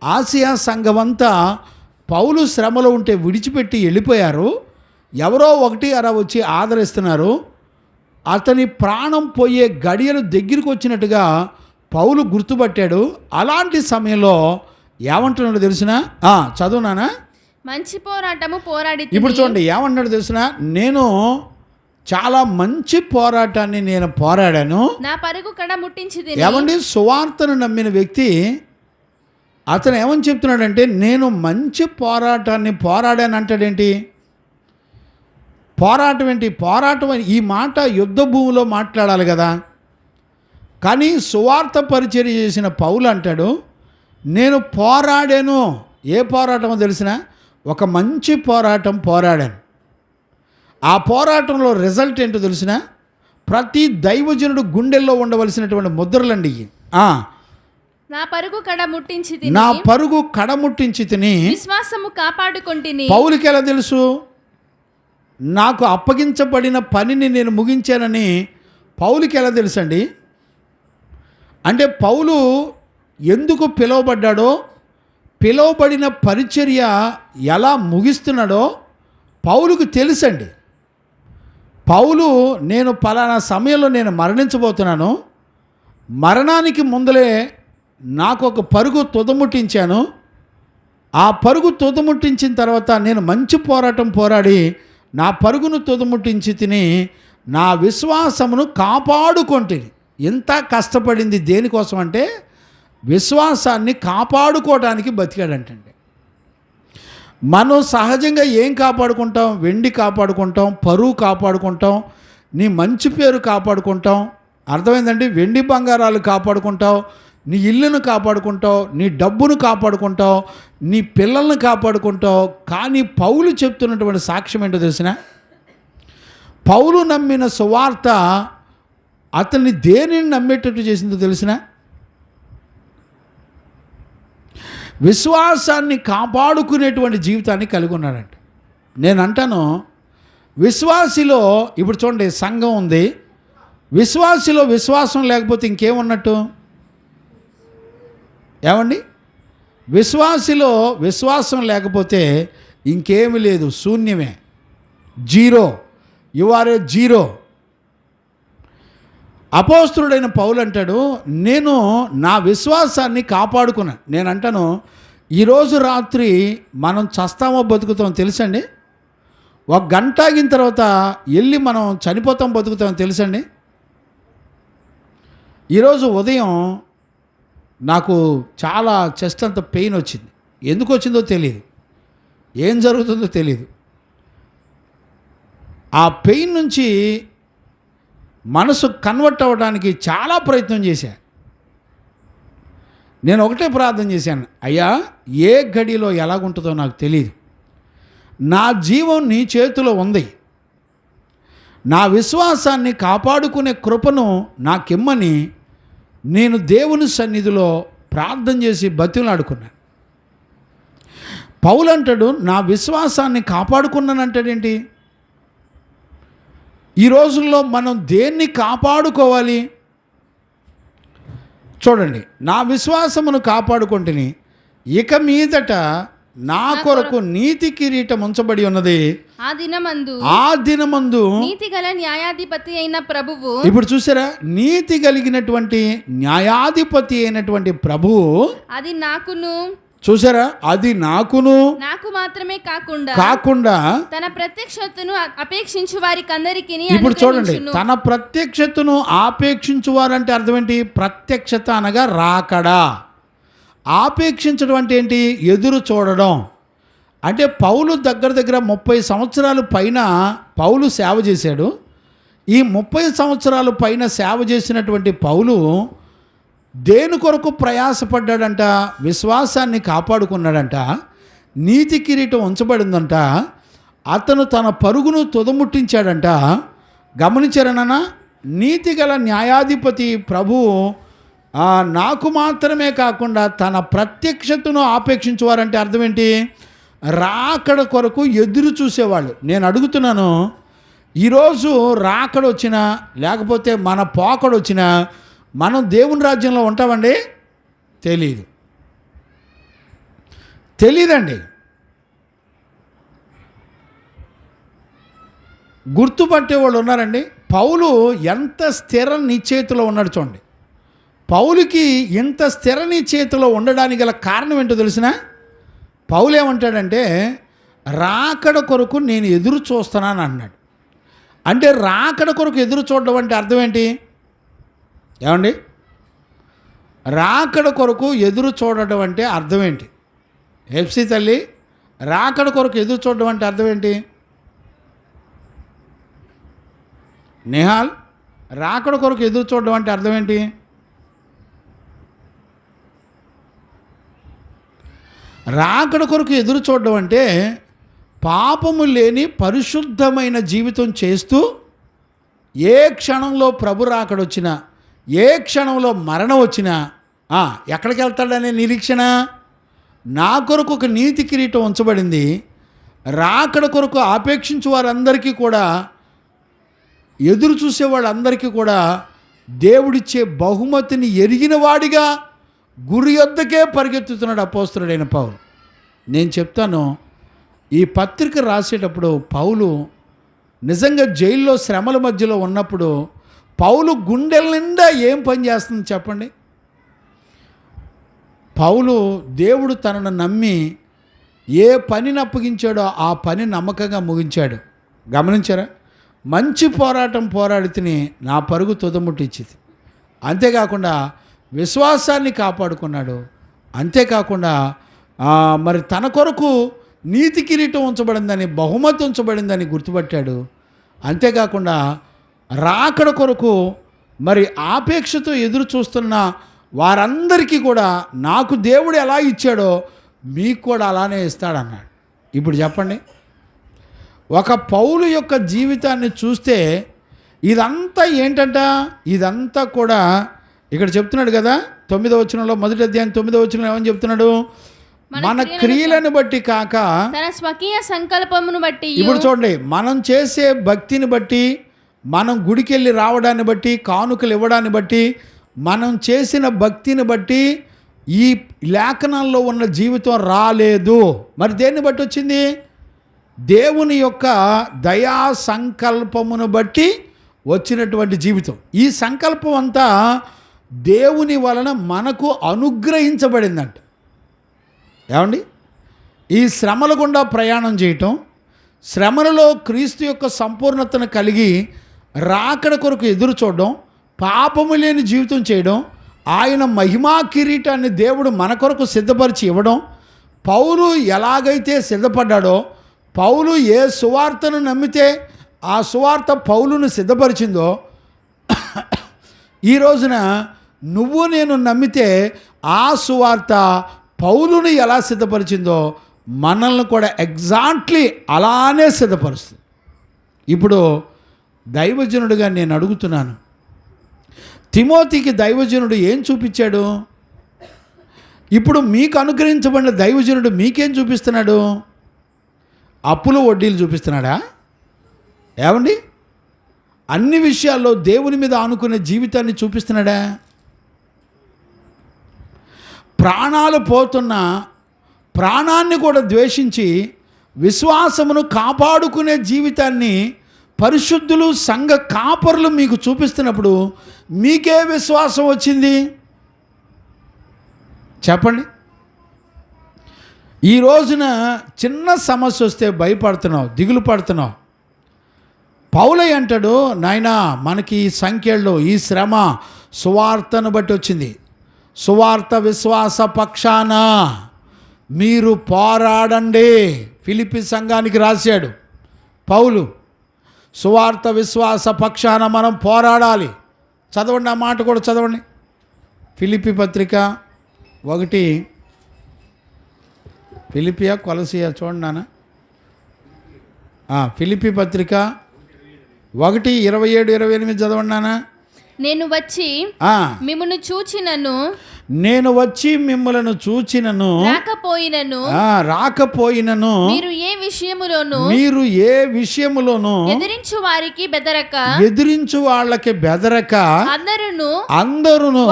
ఆసియా సంఘమంతా పౌలు శ్రమలో ఉంటే విడిచిపెట్టి వెళ్ళిపోయారు. ఎవరో ఒకటి అలా వచ్చి ఆదరిస్తున్నారు. అతని ప్రాణం పోయే గడియలు దగ్గరికి వచ్చినట్టుగా పౌలు గుర్తుపట్టాడు. అలాంటి సమయంలో ఏమంటున్నాడు తెలిసిన? చదువునానా? మంచి పోరాటము పోరాడి. ఇప్పుడు చూడండి ఏమంటున్నాడు తెలిసిన? నేను చాలా మంచి పోరాటాన్ని నేను పోరాడాను, నా పరుగు కడ ముట్టించి. ఏమండి, సువార్తను నమ్మిన వ్యక్తి అతను ఏమని చెప్తున్నాడంటే, నేను మంచి పోరాటాన్ని పోరాడాను అంటాడేంటి? పోరాటం ఏంటి? పోరాటం ఈ మాట యుద్ధ భూమిలో మాట్లాడాలి కదా. కానీ సువార్త పరిచర్య చేసిన పౌలు అంటాడు, నేను పోరాడాను. ఏ పోరాటమో తెలిసిన? ఒక మంచి పోరాటం పోరాడాను. ఆ పోరాటంలో రిజల్ట్ ఏంటో తెలిసిన? ప్రతి దైవజనుడు గుండెల్లో ఉండవలసినటువంటి ముద్రలండి. నా పరుగు కడ ముట్టించి, నా పరుగు కడముట్టించి తిని విశ్వాసము కాపాడుకొంటిని. పౌలుకి ఎలా తెలుసు? నాకు అప్పగించబడిన పనిని నేను ముగించానని పౌలుకి ఎలా తెలుసండి? అంటే పౌలు ఎందుకు పిలువబడ్డాడో, పిలువబడిన పరిచర్య ఎలా ముగిస్తున్నాడో పౌలుకు తెలుసండి. పౌలు నేను పలానా సమయంలో నేను మరణించబోతున్నాను, మరణానికి ముందలే నాకు ఒక పరుగు తుదముట్టించాను, ఆ పరుగు తుదముట్టించిన తర్వాత నేను మంచి పోరాటం పోరాడి నా పరుగును తుదముట్టించి తిని నా విశ్వాసమును కాపాడుకొంటిని. ఎంత కష్టపడింది దేనికోసం అంటే విశ్వాసాన్ని కాపాడుకోవడానికి బతికాడంటండి. మనం సహజంగా ఏం కాపాడుకుంటాం? వెండి కాపాడుకుంటాం, పరువు కాపాడుకుంటాం, నీ మంచి పేరు కాపాడుకుంటాం. అర్థమైందండి? వెండి బంగారాలు కాపాడుకుంటావు, నీ ఇల్లును కాపాడుకుంటావు, నీ డబ్బును కాపాడుకుంటావు, నీ పిల్లల్ని కాపాడుకుంటావు. కానీ పౌలు చెప్తున్నటువంటి సాక్ష్యం ఏంటో తెలిసిన? పౌలు నమ్మిన సువార్త అతన్ని దేనిని నమ్మేటట్టు చేసిందో తెలిసిన? విశ్వాసాన్ని కాపాడుకునేటువంటి జీవితాన్ని కలిగి ఉన్నాడంట. నేను అంటాను, విశ్వాసిలో ఇప్పుడు చూడండి సంఘం ఉంది, విశ్వాసిలో విశ్వాసం లేకపోతే ఇంకేమున్నట్టు? ఏమండి, విశ్వాసిలో విశ్వాసం లేకపోతే ఇంకేమి లేదు, శూన్యమే, zero. You are a zero. అపోస్తులుడైన పౌలు అంటాడు, నేను నా విశ్వాసాన్ని కాపాడుకున్నా. నేను అంటాను, ఈరోజు రాత్రి మనం చస్తామో బతుకుతామో తెలుసండి? ఒక గంట ఆగిన తర్వాత వెళ్ళి మనం చనిపోతాం బతుకుతామో తెలుసండి? ఈరోజు ఉదయం నాకు చాలా చెస్ట్ అంత పెయిన్ వచ్చింది. ఎందుకు వచ్చిందో తెలియదు, ఏం జరుగుతుందో తెలియదు. ఆ పెయిన్ నుంచి మనసు కన్వర్ట్ అవ్వడానికి చాలా ప్రయత్నం చేశాను. నేను ఒకటే ప్రార్థన చేశాను, అయ్యా ఏ గడిలో ఎలాగుంటుందో నాకు తెలియదు, నా జీవం నీ చేతిలో ఉంది, నా విశ్వాసాన్ని కాపాడుకునే కృపను నాకిమ్మని నేను దేవుని సన్నిధిలో ప్రార్థన చేసి బతిలాడుకున్నాను. పౌలు అంటాడు, నా విశ్వాసాన్ని కాపాడుకున్నానంటాడేంటి? ఈ రోజుల్లో మనం దేన్ని కాపాడుకోవాలి? చూడండి, నా విశ్వాసమును కాపాడుకుంటుని ఇక మీదట నా కొరకు నీతి కిరీటం ఉంచబడి ఉన్నది. ఆ దినమందు నీతి గల న్యాయాధిపతి అయిన ప్రభువు. ఇప్పుడు చూసారా, నీతి కలిగినటువంటి న్యాయాధిపతి అయినటువంటి ప్రభువు అది నాకును, చూసారా, అది నాకును, నాకు మాత్రమే కాకుండా తన ప్రత్యక్షతను అపేక్షించు వారికి అందరికీ. ఇప్పుడు చూడండి, తన ప్రత్యక్షతను ఆపేక్షించు వారంటే అర్థం ఏంటి? ప్రత్యక్షత అనగా రాకడా. ఆపేక్షించడం అంటే ఏంటి? ఎదురు చూడడం. అంటే పౌలు దగ్గర 30 సంవత్సరాల పైన పౌలు సేవ చేశాడు. ఈ 30 సంవత్సరాల పైన సేవ చేసినటువంటి పౌలు దేని కొరకు ప్రయాసపడ్డాడంట? విశ్వాసాన్ని కాపాడుకున్నాడంట, నీతి కిరీటం ఉంచబడిందంట, అతను తన పరుగును తుదముట్టించాడంట. గమనించారనన్నా, నీతి గల న్యాయాధిపతి ప్రభువు నాకు మాత్రమే కాకుండా తన ప్రత్యక్షతను ఆపేక్షించేవారంటే అర్థం ఏంటి? రాకడ కొరకు ఎదురు చూసేవాళ్ళు. నేను అడుగుతున్నాను, ఈరోజు రాకడ వచ్చినా లేకపోతే మన పోకడ వచ్చినా మనం దేవుని రాజ్యంలో ఉంటామండి? తెలీదండి. గుర్తుపట్టే వాళ్ళు ఉన్నారండి. పౌలు ఎంత స్థిర నిశ్చయితలో ఉన్నాడు చూడండి. పౌలుకి ఇంత స్థిర నిశ్చయితలో ఉండడానికి గల కారణం ఏంటో తెలిసిన? పౌలు ఏమంటాడంటే రాకడ కొరకు నేను ఎదురు చూస్తున్నాను అన్నాడు. అంటే రాకడ కొరకు ఎదురు చూడడం అంటే అర్థం ఏంటి ఏమండి? రాకడ కొరకు ఎదురు చూడడం అంటే అర్థం ఏంటి? ఎఫ్సి తల్లి, రాకడ కొరకు ఎదురు చూడడం అంటే అర్థం ఏంటి? నిహాల్, రాకడ కొరకు ఎదురు చూడడం అంటే అర్థం ఏంటి? రాకడ కొరకు ఎదురు చూడడం అంటే పాపము లేని పరిశుద్ధమైన జీవితం చేస్తూ ఏ క్షణంలో ప్రభు రాకడొచ్చినా, ఏ క్షణంలో మరణం వచ్చినా ఎక్కడికి వెళ్తాడనే నిరీక్షణ. నా కొరకు ఒక నీతి కిరీటం ఉంచబడింది. రాకడ కొరకు ఆపేక్షించే వారందరికీ కూడా, ఎదురు చూసే వాళ్ళందరికీ కూడా దేవుడిచ్చే బహుమతిని ఎరిగిన వాడిగా గురి యొద్దకే పరిగెత్తుతున్నాడు అపోస్తలుడైన పౌలు. నేను చెప్తాను, ఈ పత్రిక రాసేటప్పుడు పౌలు నిజంగా జైల్లో శ్రమల మధ్యలో ఉన్నప్పుడు పౌలు గుండెల నిండా ఏం పని చేస్తుంది చెప్పండి? పౌలు దేవుడు తనను నమ్మి ఏ పనిని అప్పగించాడో ఆ పని నమ్మకంగా ముగించాడు. గమనించారా? మంచి పోరాటం పోరాడితిని, నా పరుగు తుదముట్టించింది. అంతేకాకుండా విశ్వాసాన్ని కాపాడుకున్నాడు. అంతేకాకుండా మరి తన కొరకు నీతి కిరీటం ఉంచబడిందని, బహుమతి ఉంచబడిందని గుర్తుపట్టాడు. అంతేకాకుండా రాకడ కొరకు మరి ఆపేక్షతో ఎదురు చూస్తున్న వారందరికీ కూడా నాకు దేవుడు ఎలా ఇచ్చాడో మీకు కూడా అలానే ఇస్తాడన్నాడు. ఇప్పుడు చెప్పండి, ఒక పౌలు యొక్క జీవితాన్ని చూస్తే ఇదంతా ఏంటంట? ఇదంతా కూడా ఇక్కడ చెప్తున్నాడు కదా, 9వ వచనంలో, మొదటి అధ్యాయం 9వ వచనంలో ఏమని చెప్తున్నాడు? మన క్రియలను బట్టి కాక తన స్వకీయ సంకల్పమును బట్టి. ఇప్పుడు చూడండి, మనం చేసే భక్తిని బట్టి, మనం గుడికి వెళ్ళి రావడాన్ని బట్టి, కానుకలు ఇవ్వడాన్ని బట్టి, మనం చేసిన భక్తిని బట్టి ఈ లేఖనాల్లో ఉన్న జీవితం రాలేదు. మరి దేన్ని బట్టి వచ్చింది? దేవుని యొక్క దయా సంకల్పమును బట్టి వచ్చినటువంటి జీవితం. ఈ సంకల్పం అంతా దేవుని వలన మనకు అనుగ్రహించబడిందంట. ఏమండి? ఈ శ్రమల గుండా ప్రయాణం చేయటం, శ్రమలలో క్రీస్తు యొక్క సంపూర్ణతను కలిగి రాకడ కొరకు ఎదురు చూడడం, పాపము లేని జీవితం చేయడం, ఆయన మహిమా కిరీటాన్ని దేవుడు మన కొరకు సిద్ధపరిచి ఇవ్వడం, పౌలు ఎలాగైతే సిద్ధపడ్డాడో, పౌలు ఏ సువార్తను నమ్మితే ఆ సువార్త పౌలును సిద్ధపరిచిందో, ఈ రోజున నువ్వు నేను నమ్మితే ఆ సువార్త పౌలుని ఎలా సిద్ధపరిచిందో మనల్ని కూడా ఎగ్జాక్ట్లీ అలానే సిద్ధపరుస్తుంది. ఇప్పుడు దైవజనుడిగా నేను అడుగుతున్నాను, తిమోతికి దైవజనుడు ఏం చూపించాడు? ఇప్పుడు మీకు అనుగ్రహించబడిన దైవజనుడు మీకేం చూపిస్తున్నాడు? అప్పులు వడ్డీలు చూపిస్తున్నాడా? ఏమండి? అన్ని విషయాల్లో దేవుని మీద ఆనుకునే జీవితాన్ని చూపిస్తున్నాడా? ప్రాణాలు పోతున్న ప్రాణాన్ని కూడా ద్వేషించి విశ్వాసమును కాపాడుకునే జీవితాన్ని పరిశుద్ధులు, సంఘ కాపరులు మీకు చూపిస్తున్నప్పుడు మీకే విశ్వాసం వచ్చింది చెప్పండి? ఈ రోజున చిన్న సమస్య వస్తే భయపడుతున్నావు, దిగులు పడుతున్నావు. పౌలయ్య అంటాడు, నాయనా మనకి ఈ సంఖ్యల్లో ఈ శ్రమ సువార్తను బట్టి వచ్చింది. సువార్త విశ్వాస పక్షాన మీరు పోరాడండి. ఫిలిప్పీ సంఘానికి రాశాడు పౌలు. సువార్త విశ్వాస పక్షాన మనం పోరాడాలి. చదవండి, ఆ మాట కూడా చదవండి. ఫిలిప్పీ పత్రిక 1, ఫిలిపియా కొలసియా చూడండి నాన్న. ఫిలిప్పీ పత్రిక 1:27-28 చదవండి నాన్న. నేను వచ్చి మిమ్మును చూచినను, నేను వచ్చి మిమ్మలను చూచినను, రాకపోయినను మీరు ఏ విషయములోను ఎదిరించు వాళ్ళకి బెదరక అందరును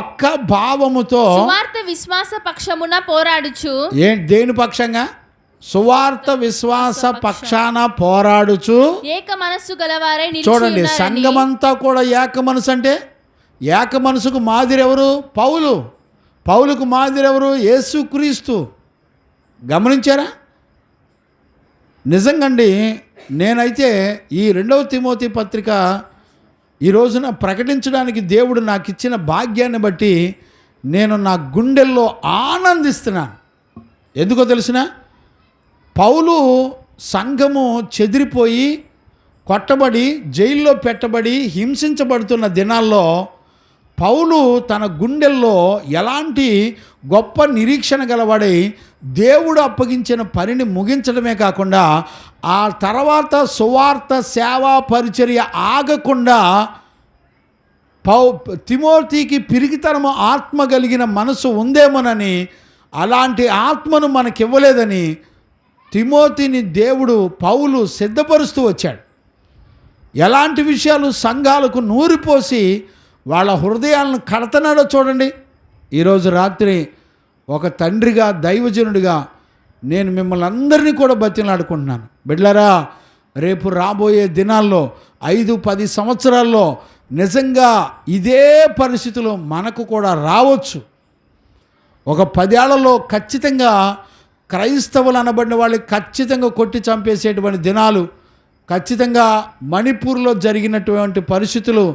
ఒక్క భావముతో సువార్త విశ్వాస పక్షమున పోరాడుచు. దేని పక్షంగా? సువార్త విశ్వాస పక్షాన పోరాడుచు ఏక మనస్సు గలవారై. చూడండి, సంఘమంతా కూడా ఏక మనసు. అంటే ఏక మనసుకు మాదిరి ఎవరు? పౌలుకు మాదిరి ఎవరు? యేసుక్రీస్తు. గమనించారా? నిజంగండి, నేనైతే ఈ 2వ తిమోతి పత్రిక ఈ రోజున ప్రకటించడానికి దేవుడు నాకు ఇచ్చిన భాగ్యాన్ని బట్టి నేను నా గుండెల్లో ఆనందిస్తున్నాను. ఎందుకో తెలిసిన? పౌలు సంఘము చెదిరిపోయి, కొట్టబడి, జైల్లో పెట్టబడి, హింసించబడుతున్న దినాల్లో పౌలు తన గుండెల్లో ఎలాంటి గొప్ప నిరీక్షణ గలవాడై దేవుడు అప్పగించిన పనిని ముగించడమే కాకుండా ఆ తర్వాత సువార్త సేవా పరిచర్య ఆగకుండా తిమోతికి పిరికితనము ఆత్మ కలిగిన మనసు ఉందేమోనని, అలాంటి ఆత్మను మనకివ్వలేదని తిమోతిని పౌలు సిద్ధపరుస్తూ వచ్చాడు. ఎలాంటి విషయాలు సంఘాలకు నూరిపోసి వాళ్ళ హృదయాలను కడతన్నాడో చూడండి. ఈరోజు రాత్రి ఒక తండ్రిగా, దైవజనుడిగా నేను మిమ్మల్ని అందరినీ కూడా బతిలాడుకుంటున్నాను. బిడ్డలారా, రేపు రాబోయే దినాల్లో 5-10 సంవత్సరాల్లో నిజంగా ఇదే పరిస్థితులు మనకు కూడా రావచ్చు. ఒక 10 ఏళ్లలో ఖచ్చితంగా క్రైస్తవులు అనబడిన వాళ్ళకి ఖచ్చితంగా కొట్టి చంపేసేటువంటి దినాలు, ఖచ్చితంగా మణిపూర్లో జరిగినటువంటి పరిస్థితులు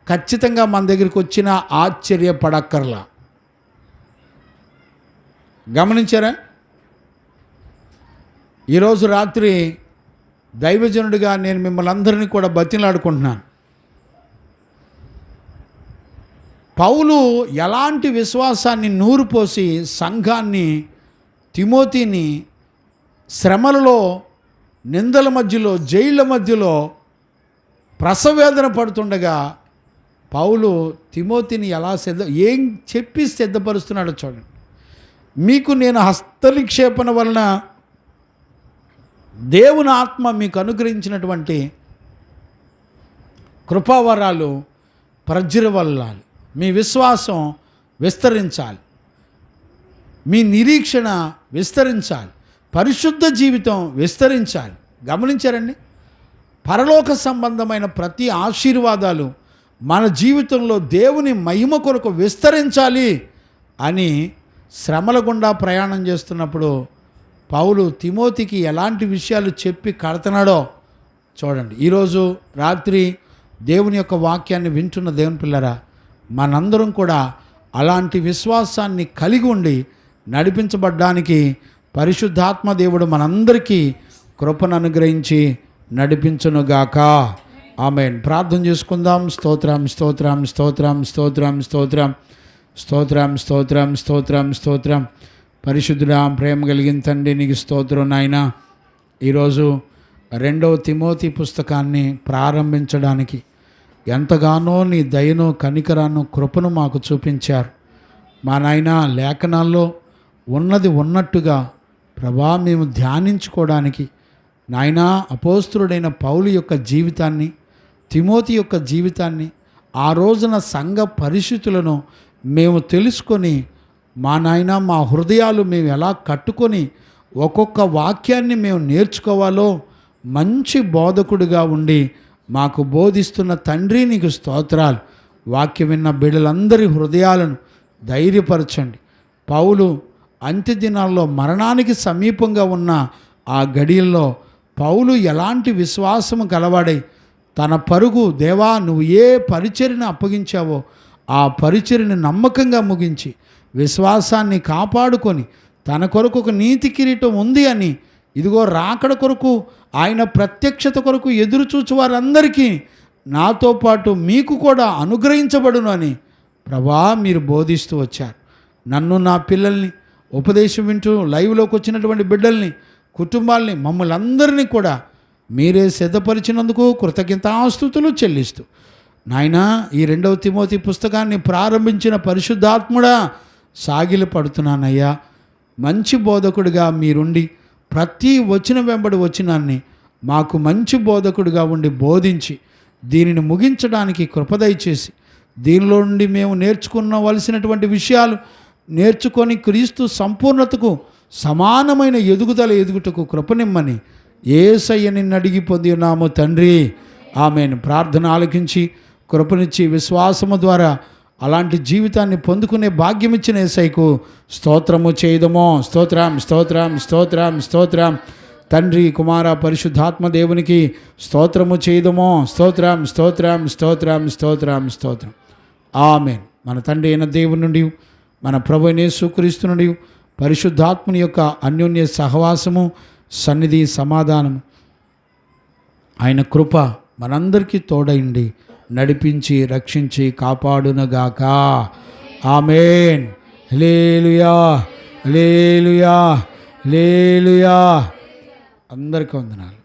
ఖచ్చితంగా మన దగ్గరికి వచ్చిన ఆశ్చర్యపడక్కర్లా. గమనించారా? ఈరోజు రాత్రి దైవజనుడిగా నేను మిమ్మల్ని అందరినీ కూడా బతిలాడుకుంటున్నాను. పౌలు ఎలాంటి విశ్వాసాన్ని నూరుపోసి సంఘాన్ని, తిమోతిని శ్రమలలో, నిందల మధ్యలో, జైళ్ళ మధ్యలో ప్రసవేదన పడుతుండగా పౌలు తిమోతిని ఎలా ఏం చెప్పి సిద్ధపరుస్తున్నాడో చూడండి. మీకు నేను హస్తనిక్షేపణ వలన దేవుని ఆత్మ మీకు అనుగ్రహించినటువంటి కృపావరాలు ప్రజ్వరవల్లాలి. మీ విశ్వాసం విస్తరించాలి, మీ నిరీక్షణ విస్తరించాలి, పరిశుద్ధ జీవితం విస్తరించాలి. గమనించారండి? పరలోక సంబంధమైన ప్రతి ఆశీర్వాదాలు మన జీవితంలో దేవుని మహిమ కొరకు విస్తరించాలి అని శ్రమల గుండా ప్రయాణం చేస్తున్నప్పుడు పౌలు తిమోతికి ఎలాంటి విషయాలు చెప్పి కడుతున్నాడో చూడండి. ఈరోజు రాత్రి దేవుని యొక్క వాక్యాన్ని వింటున్న దేవుని పిల్లరా, మనందరం కూడా అలాంటి విశ్వాసాన్ని కలిగి ఉండి నడిపించబడ్డానికి పరిశుద్ధాత్మ దేవుడు మనందరికీ కృపను అనుగ్రహించి నడిపించునుగాక. ఆమేన్. ప్రార్థన చేసుకుందాం. స్తోత్రం స్తోత్రం స్తోత్రం స్తోత్రం స్తోత్రం స్తోత్రం స్తోత్రం స్తోత్రం స్తోత్రం. పరిశుద్ధుడా, ప్రేమ కలిగిన తండ్రి, నీకు స్తోత్రం నాయన. ఈరోజు 2వ తిమోతి పుస్తకాన్ని ప్రారంభించడానికి ఎంతగానో నీ దయను, కనికరాను, కృపను మాకు చూపించారు. మా నాయన, లేఖనాల్లో ఉన్నది ఉన్నట్టుగా ప్రభా మేము ధ్యానించుకోవడానికి నాయనా అపోస్తలుడైన పౌలు యొక్క జీవితాన్ని, తిమోతి యొక్క జీవితాన్ని, ఆ రోజున సంఘ పరిస్థితులను మేము తెలుసుకొని మా నాయన మా హృదయాలు మేము ఎలా కట్టుకొని ఒక్కొక్క వాక్యాన్ని మేము నేర్చుకోవాలో మంచి బోధకుడిగా ఉండి మాకు బోధిస్తున్న తండ్రి, నీకు స్తోత్రాలు. వాక్యం విన్న బిడ్డలందరి హృదయాలను ధైర్యపరచండి. పౌలు అంత్య దినాల్లో మరణానికి సమీపంగా ఉన్న ఆ గడియల్లో పౌలు ఎలాంటి విశ్వాసము గలవాడై తన పరుగు, దేవా నువ్వు ఏ పరిచర్యను అప్పగించావో ఆ పరిచర్యను నమ్మకంగా ముగించి విశ్వాసాన్ని కాపాడుకొని తన కొరకు ఒక నీతి కిరీటం ఉంది అని, ఇదిగో రాకడ కొరకు, ఆయన ప్రత్యక్షత కొరకు ఎదురుచూచు వారందరికీ నాతో పాటు మీకు కూడా అనుగ్రహించబడును అని ప్రభా మీరు బోధిస్తూ వచ్చారు. నన్ను, నా పిల్లల్ని, ఉపదేశం వింటూ లైవ్లోకి వచ్చినటువంటి బిడ్డల్ని, కుటుంబాల్ని, మమ్మల్ని అందరినీ కూడా మీరే సిద్ధపరిచినందుకు కృతజ్ఞతాస్తుతులు చెల్లిస్తూ నాయనా ఈ 2వ తిమోతి పుస్తకాన్ని ప్రారంభించిన పరిశుద్ధాత్ముడా సాగిలు పడుతున్నానయ్యా, మంచి బోధకుడిగా మీరుండి ప్రతి వచనం వెంబడి వచనాన్ని మాకు మంచి బోధకుడిగా ఉండి బోధించి దీనిని ముగించడానికి కృపదయచేసి దీనిలో నుండి మేము నేర్చుకునవలసినటువంటి విషయాలు నేర్చుకొని క్రీస్తు సంపూర్ణతకు సమానమైన ఎదుగుటకు కృపనిమ్మని యేసయ్య నిన్ను అడిగి పొంది ఉన్నాము తండ్రి, ఆమెను. ప్రార్థన ఆలకించి కృపనిచ్చి విశ్వాసము ద్వారా అలాంటి జీవితాన్ని పొందుకునే భాగ్యం ఇచ్చిన యేసయ్యకు స్తోత్రము చేయదమో. స్తోత్రం స్తోత్రం స్తోత్రం స్తోత్రం. తండ్రి కుమార పరిశుద్ధాత్మ దేవునికి స్తోత్రము చేయదమో. స్తోత్రం స్తోత్రం స్తోత్రం స్తోత్రం స్తోత్రం. ఆమేన్. మన తండ్రి అయిన దేవుని నుండి మన ప్రభు అయిన యేసుక్రీస్తు నుండి పరిశుద్ధాత్మని యొక్క అన్యోన్య సహవాసము, సన్నిధి, సమాధానము, ఆయన కృప మనందరికీ తోడైండి నడిపించి రక్షించి కాపాడునగాక. ఆమేన్. హల్లెలూయా హల్లెలూయా హల్లెలూయా. అందరికీ వందనాలు.